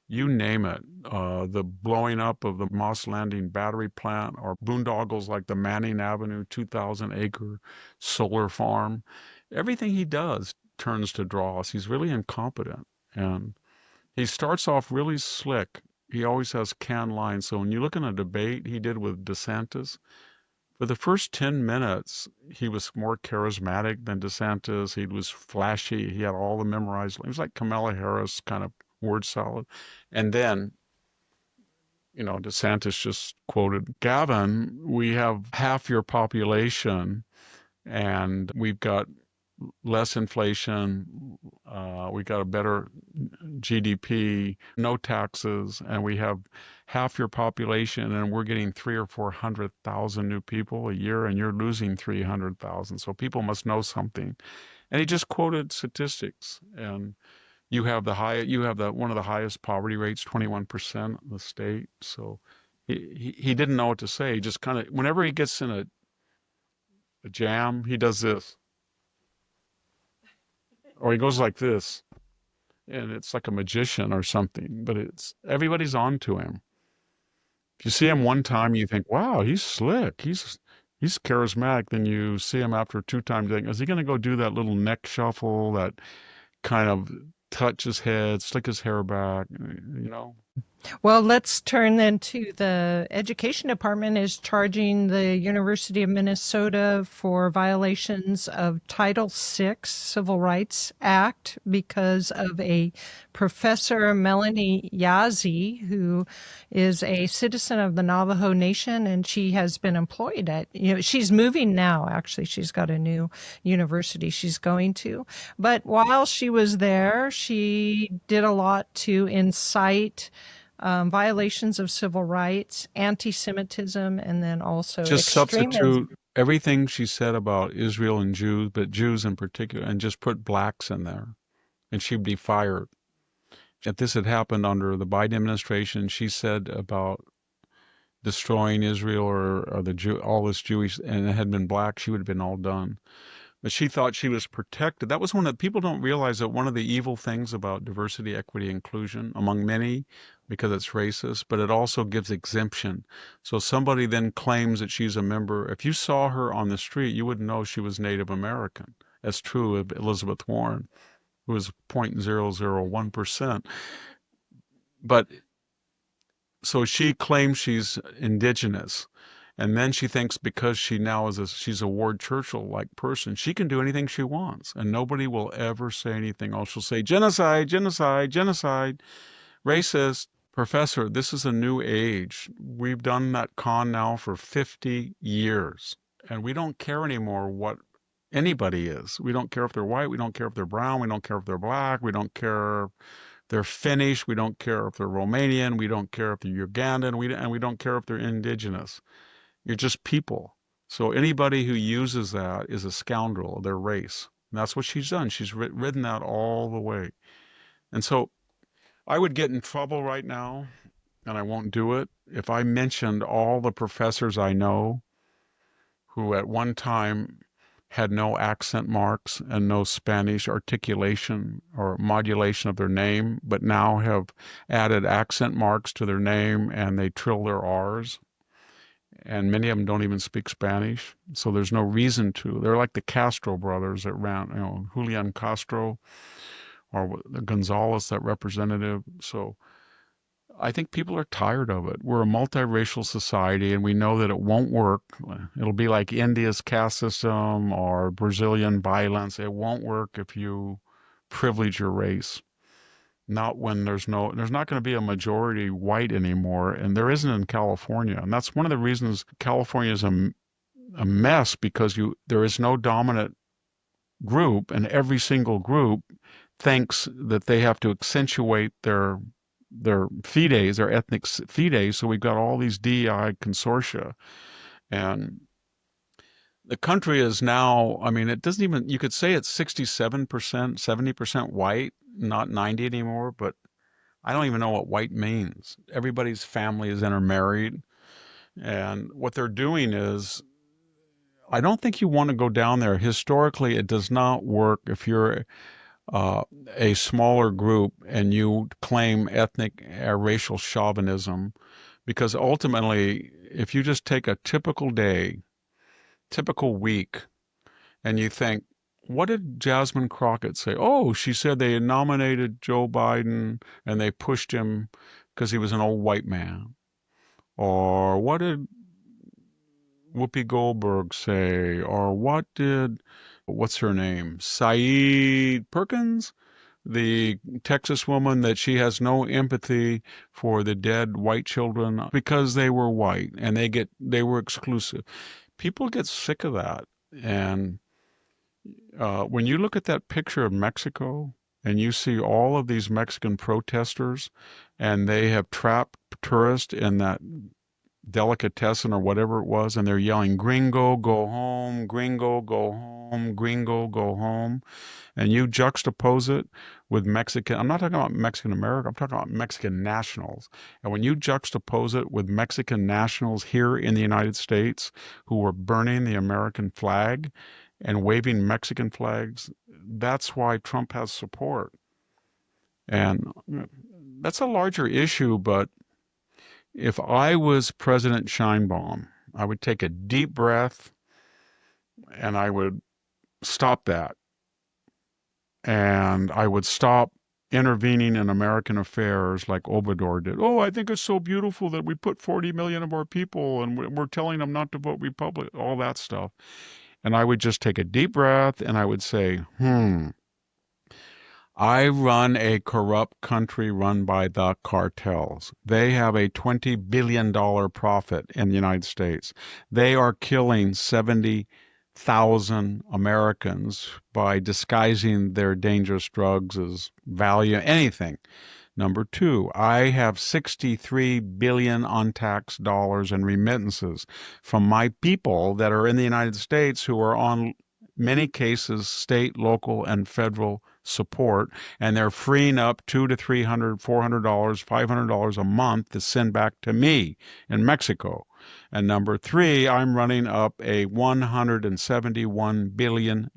you name it. The blowing up of the Moss Landing battery plant, or boondoggles like the Manning Avenue 2,000-acre solar farm. Everything he does turns to dross. He's really incompetent. And he starts off really slick. He always has canned lines. So when you look in a debate he did with DeSantis, for the first 10 minutes, he was more charismatic than DeSantis. He was flashy. He had all the memorized. He was like Kamala Harris, kind of word salad. And then, DeSantis just quoted, Gavin, we have half your population and we've got less inflation. We got a better GDP, no taxes, and we have half your population, and we're getting 300,000 or 400,000 new people a year, and you're losing 300,000. So people must know something. And he just quoted statistics, and you have one of the highest poverty rates, 21% in the state. So he didn't know what to say. He just kind of, whenever he gets in a jam, he does this. Or he goes like this, and it's like a magician or something, but everybody's on to him. If you see him one time, you think, wow, he's slick. He's charismatic. Then you see him after 2 times, you think, is he going to go do that little neck shuffle, that kind of touch his head, slick his hair back, Well, let's turn then to the Education Department is charging the University of Minnesota for violations of Title VI Civil Rights Act because of a Professor Melanie Yazzie, who is a citizen of the Navajo Nation, and she has been employed she's moving now, actually. She's got a new university she's going to. But while she was there, she did a lot to incite violations of civil rights, anti-Semitism, and then also just extremism. Substitute everything she said about Israel and Jews, but Jews in particular, and just put blacks in there, and she'd be fired. If this had happened under the Biden administration, she said about destroying Israel or all this Jewish, and it had been black, she would have been all done. But she thought she was protected. That was one of the people don't realize that one of the evil things about diversity, equity, inclusion, among many, because it's racist, but it also gives exemption. So somebody then claims that she's a member. If you saw her on the street, you wouldn't know she was Native American. That's true of Elizabeth Warren, who was 0.001%. But so she claims she's indigenous. And then she thinks because she now she's a Ward Churchill-like person, she can do anything she wants, and nobody will ever say anything else. She'll say, genocide, genocide, genocide, racist. Professor, this is a new age. We've done that con now for 50 years, and we don't care anymore what anybody is. We don't care if they're white. We don't care if they're brown. We don't care if they're black. We don't care if they're Finnish. We don't care if they're Romanian. We don't care if they're Ugandan. And we don't care if they're indigenous. You're just people. So anybody who uses that is a scoundrel of their race. And that's what she's done. She's ridden that all the way. And so I would get in trouble right now, and I won't do it, if I mentioned all the professors I know who at one time had no accent marks and no Spanish articulation or modulation of their name, but now have added accent marks to their name and they trill their R's. And many of them don't even speak Spanish, so there's no reason to. They're like the Castro brothers that ran, Julian Castro, or the Gonzalez, that representative. So I think people are tired of it. We're a multiracial society, and we know that it won't work. It'll be like India's caste system or Brazilian violence. It won't work if you privilege your race. Not when there's not going to be a majority white anymore, and there isn't in California. And that's one of the reasons California is a mess, because there is no dominant group, and every single group thinks that they have to accentuate their fides, their ethnic fides. So we've got all these DEI consortia, and the country is now, it doesn't even, you could say it's 67%, 70% white, not 90 anymore, but I don't even know what white means. Everybody's family is intermarried. And what they're doing is, I don't think you want to go down there. Historically, it does not work if you're uh, a smaller group and you claim ethnic or racial chauvinism, because ultimately, if you just take a typical day, typical week, and you think, what did Jasmine Crockett say? Oh, she said they had nominated Joe Biden and they pushed him because he was an old white man. Or what did Whoopi Goldberg say? Or what did, what's her name? Saeed Perkins? The Texas woman, that she has no empathy for the dead white children because they were white and they were exclusive. People get sick of that. And when you look at that picture of Mexico and you see all of these Mexican protesters and they have trapped tourists in that delicatessen or whatever it was, and they're yelling, gringo, go home, gringo, go home, gringo, go home. And you juxtapose it with Mexican, I'm not talking about Mexican America, I'm talking about Mexican nationals. And when you juxtapose it with Mexican nationals here in the United States who were burning the American flag and waving Mexican flags, that's why Trump has support. And that's a larger issue, but if I was President Scheinbaum, I would take a deep breath and I would stop that. And I would stop intervening in American affairs like Obrador did. Oh, I think it's so beautiful that we put 40 million of our people and we're telling them not to vote Republican, all that stuff. And I would just take a deep breath and I would say, I run a corrupt country run by the cartels. They have a $20 billion profit in the United States. They are killing 70,000 Americans by disguising their dangerous drugs as value, anything. Number two, I have 63 billion untaxed dollars in remittances from my people that are in the United States who are on many cases state, local, and federal support, and they're freeing up $200 to $300, $400, $500 a month to send back to me in Mexico. And number three, I'm running up a $171 billion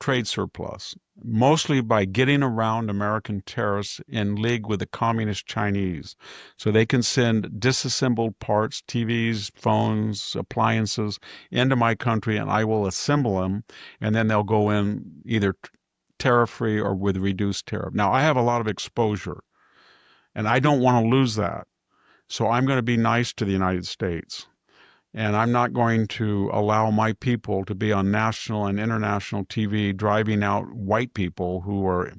trade surplus, mostly by getting around American tariffs in league with the communist Chinese. So they can send disassembled parts, TVs, phones, appliances into my country, and I will assemble them, and then they'll go in either tariff-free or with reduced tariff. Now, I have a lot of exposure, and I don't want to lose that. So I'm going to be nice to the United States. And I'm not going to allow my people to be on national and international TV driving out white people who are,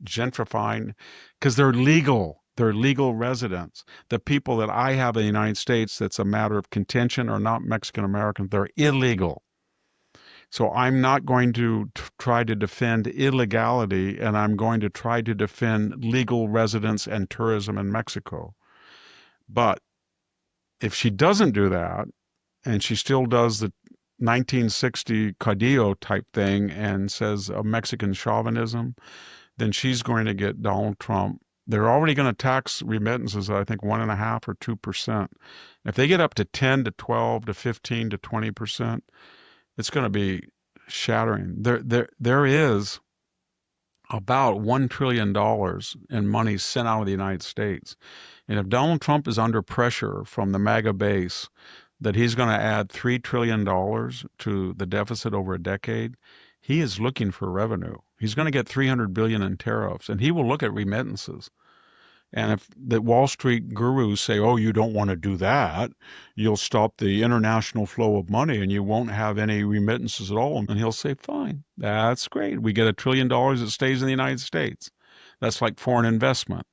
gentrifying, because they're legal. They're legal residents. The people that I have in the United States that's a matter of contention are not Mexican Americans. They're illegal. So I'm not going to try to defend illegality, and I'm going to try to defend legal residents and tourism in Mexico. But if she doesn't do that, and she still does the 1960 Cadillo type thing and says a Mexican chauvinism, then she's going to get Donald Trump. They're already going to tax remittances, I think, 1.5% or 2%. If they get up to 10 to 12 to 15 to 20%, it's going to be shattering. There is about $1 trillion in money sent out of the United States. And if Donald Trump is under pressure from the MAGA base that he's going to add $3 trillion to the deficit over a decade, he is looking for revenue. He's going to get $300 billion in tariffs, and he will look at remittances. And if the Wall Street gurus say, oh, you don't want to do that, you'll stop the international flow of money and you won't have any remittances at all. And he'll say, fine, that's great. We get $1 trillion that stays in the United States. That's like foreign investment.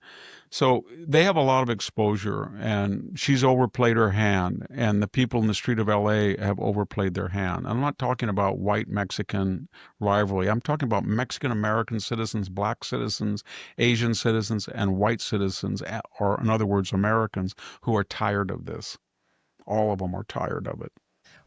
So they have a lot of exposure, and she's overplayed her hand, and the people in the street of LA have overplayed their hand. I'm not talking about white Mexican rivalry. I'm talking about Mexican American citizens, black citizens, Asian citizens, and white citizens, or in other words, Americans who are tired of this. All of them are tired of it.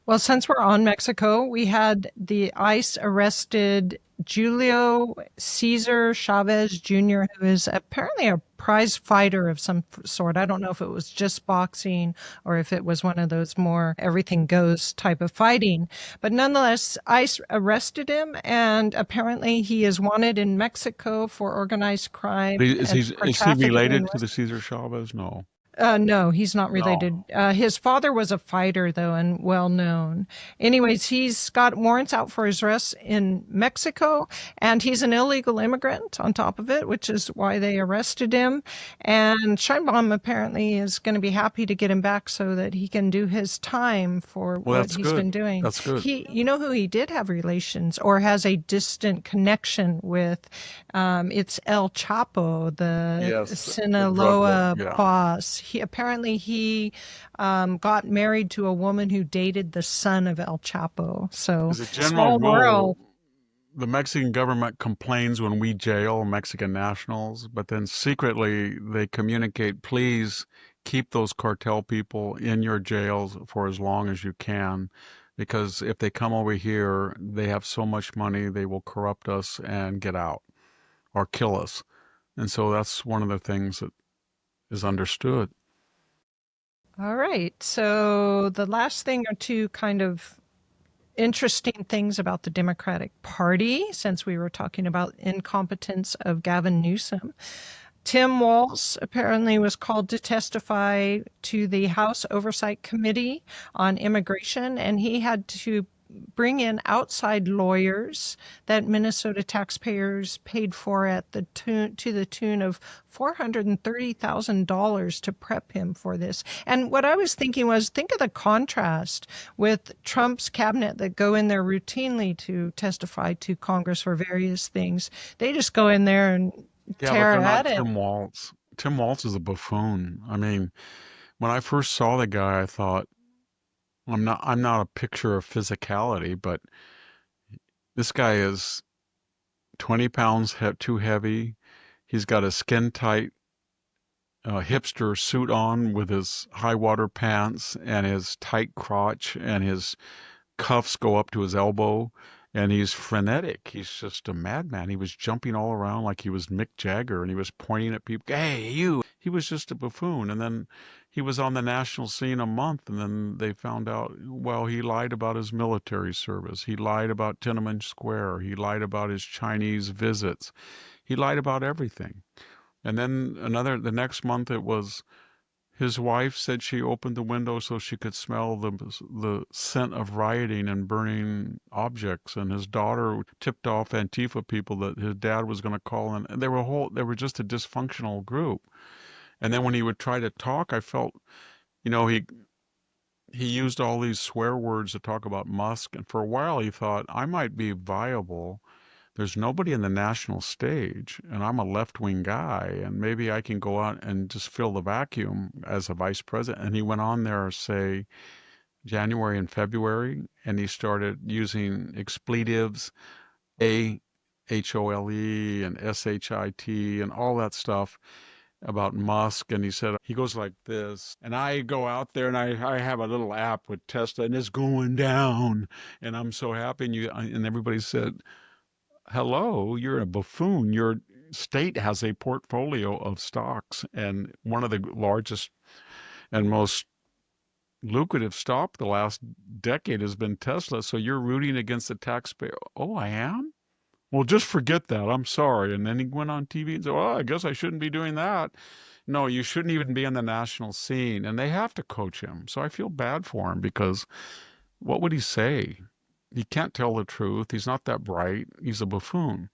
Well, since we're on Mexico, we had the ICE arrested Julio Cesar Chavez Jr., who is apparently a prize fighter of some sort. I don't know if it was just boxing or if it was one of those more everything goes type of fighting. But nonetheless, ICE arrested him, and apparently he is wanted in Mexico for organized crime and for Is he trafficking. related to the Cesar Chavez? No. No, he's not No. related. His father was a fighter, though, and well known. Anyways, he's got warrants out for his arrest in Mexico, and he's an illegal immigrant on top of it, which is why they arrested him. And Scheinbaum apparently is going to be happy to get him back so that he can do his time for Well, what that's he's been good. doing. That's good. You know who he did have relations or has a distant connection with? It's El Chapo, the Yes, the drug lord. Sinaloa Yeah. boss. He got married to a woman who dated the son of El Chapo. So As a general small world. rule, the Mexican government complains when we jail Mexican nationals, but then secretly they communicate, please keep those cartel people in your jails for as long as you can, because if they come over here, they have so much money, they will corrupt us and get out or kill us. And so that's one of the things that is understood. All right. So the last thing are two kind of interesting things about the Democratic Party, since we were talking about incompetence of Gavin Newsom. Tim Walz apparently was called to testify to the House Oversight Committee on Immigration, and he had to bring in outside lawyers that Minnesota taxpayers paid for to the tune of $430,000 to prep him for this. And what I was thinking was, think of the contrast with Trump's cabinet that go in there routinely to testify to Congress for various things. They just go in there and Yeah, but tear they're at not it. Tim Walz. Tim Walz is a buffoon. I mean, when I first saw the guy, I thought, I'm not a picture of physicality, but this guy is 20 pounds too heavy. He's got a skin tight hipster suit on with his high water pants and his tight crotch, and his cuffs go up to his elbow, and he's frenetic. He's just a madman. He was jumping all around like he was Mick Jagger, and he was pointing at people. Hey, you! He was just a buffoon. And then he was on the national scene a month, and then they found out, well, he lied about his military service. He lied about Tiananmen Square. He lied about his Chinese visits. He lied about everything. And then the next month it was his wife said she opened the window so she could smell the scent of rioting and burning objects, and his daughter tipped off Antifa people that his dad was going to call in. And they were just a dysfunctional group. And then when he would try to talk, I felt, you know, he used all these swear words to talk about Musk, and for a while he thought I might be viable. There's nobody in the national stage, and I'm a left-wing guy, and maybe I can go out and just fill the vacuum as a vice president. And he went on there, say, January and February, and he started using expletives, AHOLE and SHIT and all that stuff about Musk. And he said, he goes like this, and I go out there and I have a little app with Tesla, and it's going down, and I'm so happy. And everybody said, hello, you're a buffoon. Your state has a portfolio of stocks, and one of the largest and most lucrative stock the last decade has been Tesla. So you're rooting against the taxpayer. Oh, I am? Well, just forget that. I'm sorry. And then he went on TV and said, well, I guess I shouldn't be doing that. No, you shouldn't even be on the national scene. And they have to coach him. So I feel bad for him, because what would he say? He can't tell the truth. He's not that bright. He's a buffoon.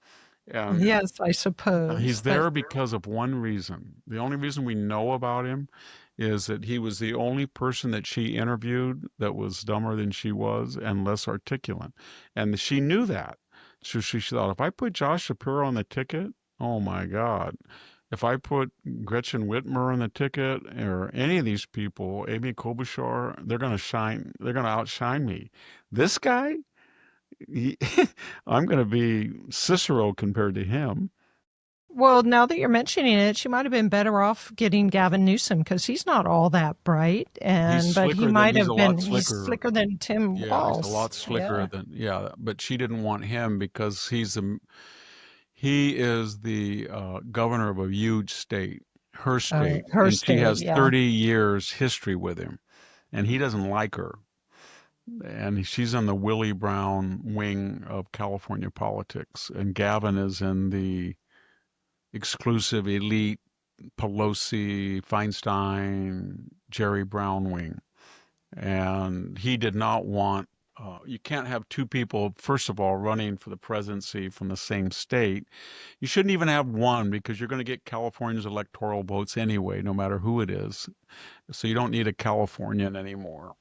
And Yes, I suppose. he's there because of one reason. The only reason we know about him is that he was the only person that she interviewed that was dumber than she was and less articulate. And she knew that. So she thought, if I put Josh Shapiro on the ticket, oh my God. If I put Gretchen Whitmer on the ticket, or any of these people, Amy Klobuchar, they're going to outshine me. This guy, he, I'm going to be Cicero compared to him. Well, now that you're mentioning it, she might have been better off getting Gavin Newsom because he's not all that bright, but He's a lot he's slicker. slicker than Tim Yeah, he's a Walz. lot slicker Yeah. than, yeah, but she didn't want him because he is the governor of a huge state, her state, Her and she state, has yeah. 30 years history with him, and he doesn't like her. And she's in the Willie Brown wing of California politics, and Gavin is in the exclusive elite Pelosi, Feinstein, Jerry Brown wing. And he did not want, you can't have two people, first of all, running for the presidency from the same state. You shouldn't even have one because you're going to get California's electoral votes anyway, no matter who it is. So you don't need a Californian anymore.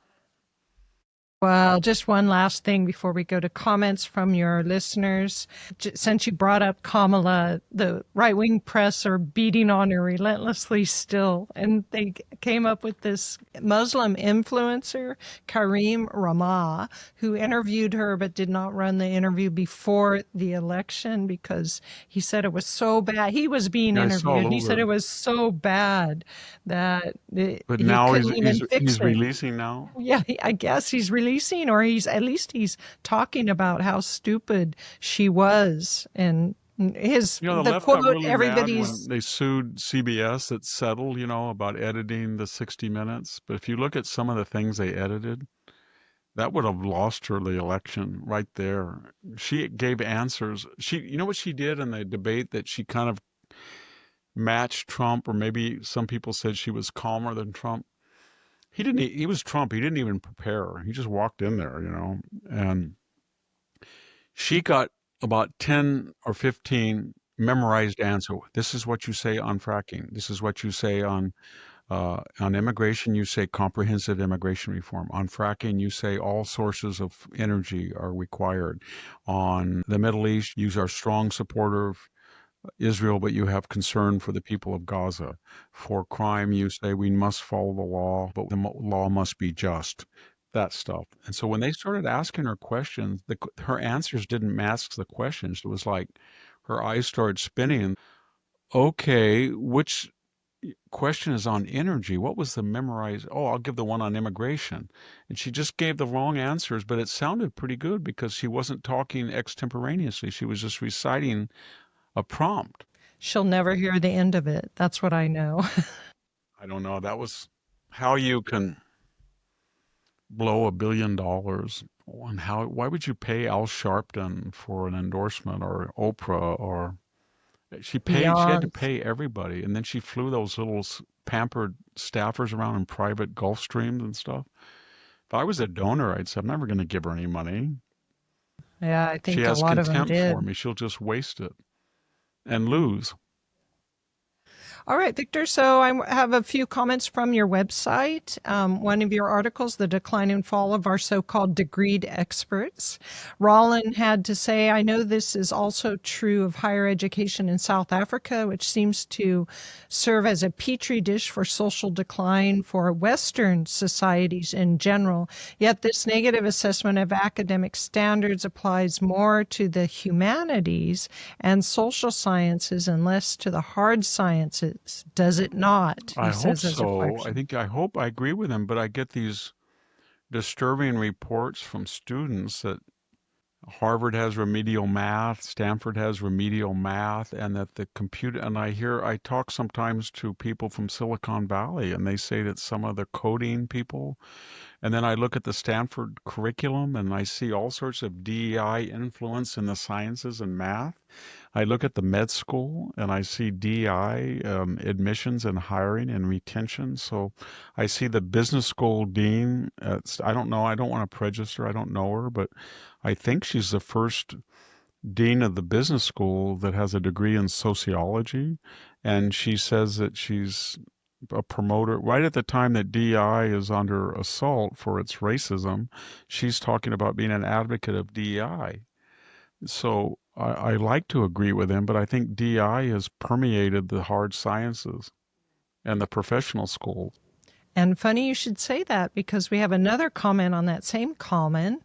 Well, just one last thing before we go to comments from your listeners. Since you brought up Kamala, the right wing press are beating on her relentlessly still. And they came up with this Muslim influencer, Kareem Ramah, who interviewed her but did not run the interview before the election because he said it was so bad. He was being Yeah, I saw a interviewed. He little said bit. it was so bad that But he now couldn't even fix he's it. releasing now. Yeah, I guess he's releasing, or he's talking about how stupid she was, and The the left got quote really mad when everybody's. they sued CBS that settled, about editing the 60 Minutes. But if you look at some of the things they edited, that would have lost her the election right there. She gave answers. You know what she did in the debate, that she kind of matched Trump, or maybe some people said she was calmer than Trump. He was Trump. He didn't even prepare. He just walked in there. And she got about 10 or 15 memorized answer. This is what you say on fracking. This is what you say on immigration. You say comprehensive immigration reform. On fracking, you say all sources of energy are required. On the Middle East, you are strong supporter of Israel, but you have concern for the people of Gaza. For crime, you say we must follow the law, but the law must be just. That stuff. And so when they started asking her questions, her answers didn't match the questions. It was like her eyes started spinning. Okay, which question is on energy? What was the memorized? Oh, I'll give the one on immigration. And she just gave the wrong answers, but it sounded pretty good because she wasn't talking extemporaneously. She was just reciting a prompt. She'll never hear the end of it. That's what I know. I don't know. That was how you can blow $1 billion. And why would you pay Al Sharpton for an endorsement, or Oprah, or she had to Beyond. pay everybody. And then she flew those little pampered staffers around in private Gulfstreams and stuff. If I was a donor, I'd say, I'm never going to give her any money. Yeah, I She think a has lot of them contempt for did. me. She'll just waste it and lose. All right, Victor. So I have a few comments from your website. One of your articles, The Decline and Fall of Our So-Called Degreed Experts. Rollin had to say, I know this is also true of higher education in South Africa, which seems to serve as a petri dish for social decline for Western societies in general. Yet this negative assessment of academic standards applies more to the humanities and social sciences and less to the hard sciences. Does it not? I He hope says as a so. question. I hope I agree with him, but I get these disturbing reports from students that Harvard has remedial math, Stanford has remedial math, and that and I talk sometimes to people from Silicon Valley, and they say that some of the coding people, and then I look at the Stanford curriculum and I see all sorts of DEI influence in the sciences and math. I look at the med school and I see DEI admissions and hiring and retention. So I see the business school dean. I don't know. I don't want to prejudice her. I don't know her, but I think she's the first dean of the business school that has a degree in sociology. And she says that she's a promoter right at the time that DEI is under assault for its racism. She's talking about being an advocate of DEI. So I like to agree with him, but I think DI has permeated the hard sciences and the professional schools. And funny you should say that because we have another comment on that same comment.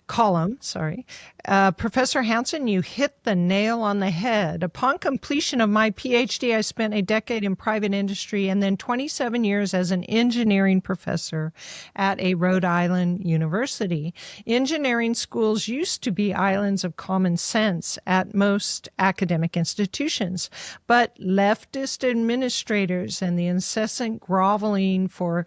column, sorry. Professor Hanson, you hit the nail on the head. Upon completion of my PhD, I spent a decade in private industry and then 27 years as an engineering professor at a Rhode Island university. Engineering schools used to be islands of common sense at most academic institutions, but leftist administrators and the incessant groveling for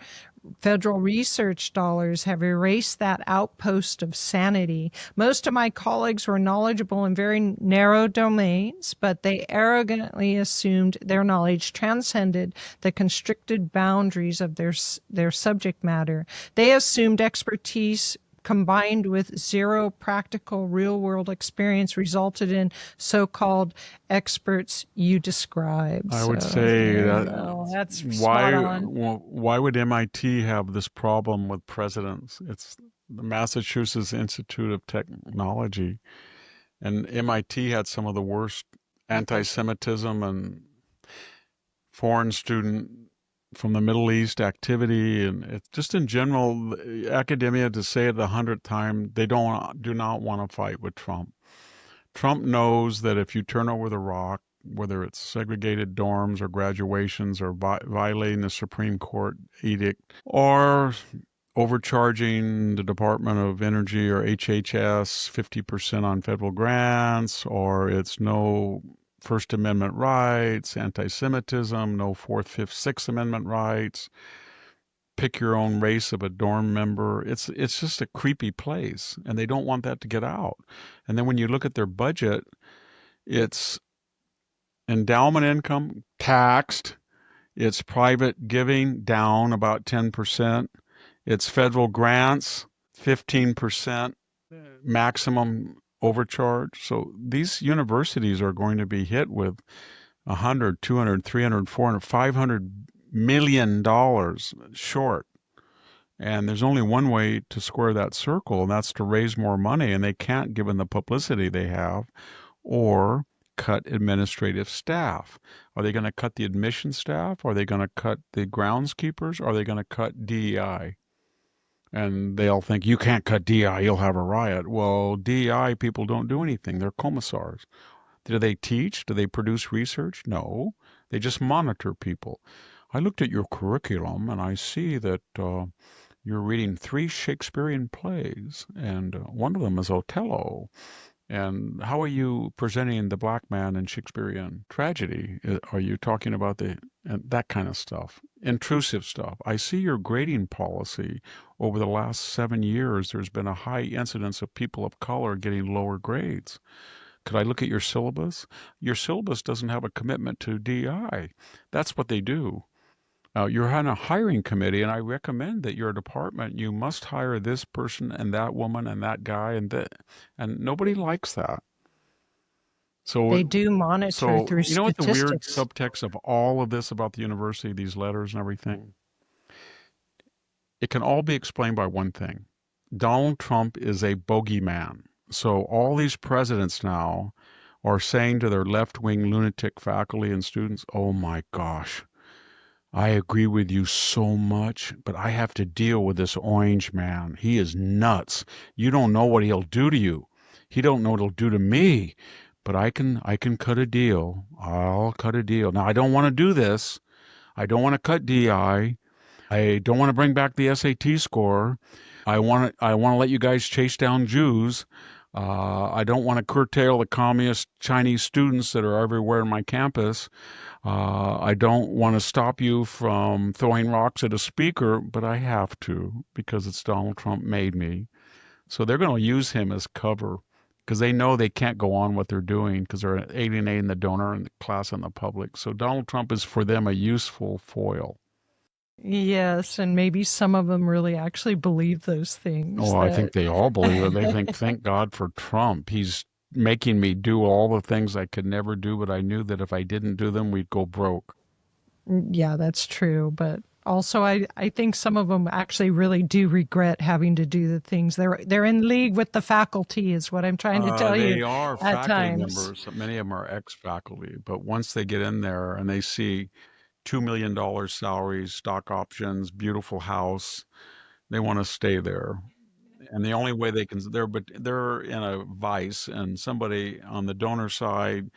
federal research dollars have erased that outpost of sanity. Most of my colleagues were knowledgeable in very narrow domains, but they arrogantly assumed their knowledge transcended the constricted boundaries of their subject matter. They assumed expertise combined with zero practical real-world experience resulted in so-called experts you describe. I would So say there you that go. That's spot on. why would MIT have this problem with presidents? It's the Massachusetts Institute of Technology, and MIT had some of the worst anti-Semitism and foreign student from the Middle East activity, and it's just in general, academia, to say it the 100th time, they do not want to fight with Trump. Trump knows that if you turn over the rock, whether it's segregated dorms or graduations or violating the Supreme Court edict or overcharging the Department of Energy or HHS 50% on federal grants, or it's no First Amendment rights, anti-Semitism, no Fourth, Fifth, Sixth Amendment rights, pick your own race of a dorm member. It's just a creepy place, and they don't want that to get out. And then when you look at their budget, it's endowment income taxed, it's private giving down about 10%, it's federal grants 15% maximum overcharge. So these universities are going to be hit with 100, 200, 300, 400, 500 million dollars short. And there's only one way to square that circle, and that's to raise more money. And they can't, given the publicity they have, or cut administrative staff. Are they going to cut the admission staff? Are they going to cut the groundskeepers? Are they going to cut DEI? And they'll think, you can't cut DEI, you'll have a riot. Well, DEI people don't do anything. They're commissars. Do they teach? Do they produce research? No. They just monitor people. I looked at your curriculum and I see that you're reading 3 Shakespearean plays, and one of them is Othello. And how are you presenting the black man in Shakespearean tragedy? Are you talking about that kind of stuff, intrusive stuff? I see your grading policy. Over the last 7 years, there's been a high incidence of people of color getting lower grades. Could I look at your syllabus? Your syllabus doesn't have a commitment to DI. That's what they do. You're on a hiring committee, and I recommend that your department, you must hire this person and that woman and that guy and nobody likes that. So they do monitor through you know what the weird statistics. subtext of all of this about the university, these letters and everything? It can all be explained by one thing. Donald Trump is a bogeyman. So all these presidents now are saying to their left-wing lunatic faculty and students, oh my gosh, I agree with you so much, but I have to deal with this orange man. He is nuts. You don't know what he'll do to you. He don't know what he'll do to me. But I can cut a deal. I'll cut a deal. Now I don't want to do this. I don't want to cut DI. I don't want to bring back the SAT score. I want to let you guys chase down Jews. I don't want to curtail the communist Chinese students that are everywhere in my campus. I don't want to stop you from throwing rocks at a speaker, but I have to because it's Donald Trump made me. So they're going to use him as cover because they know they can't go on what they're doing because they're alienating the donor and the class and the public. So Donald Trump is for them a useful foil. Yes, and maybe some of them really actually believe those things. Oh, I think they all believe it. They think, thank God for Trump. He's making me do all the things I could never do, but I knew that if I didn't do them, we'd go broke. Yeah, that's true. But also, I think some of them actually really do regret having to do the things. They're in league with the faculty, is what I'm trying to tell you. They are At faculty times. members. Many of them are ex-faculty. But once they get in there and they see $2 million salaries, stock options, beautiful house, they want to stay there. And the only way they're in a vice, and somebody on the donor side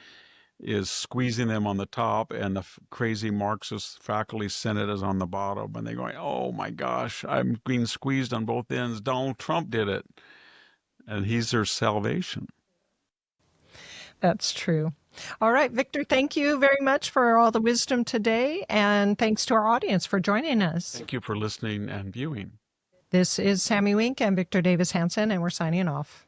is squeezing them on the top, and the crazy Marxist faculty senate is on the bottom, and they're going, "Oh my gosh, I'm being squeezed on both ends. Donald Trump did it," and he's their salvation. That's true. All right, Victor, thank you very much for all the wisdom today, and thanks to our audience for joining us. Thank you for listening and viewing. This is Sami Winc and Victor Davis Hanson, and we're signing off.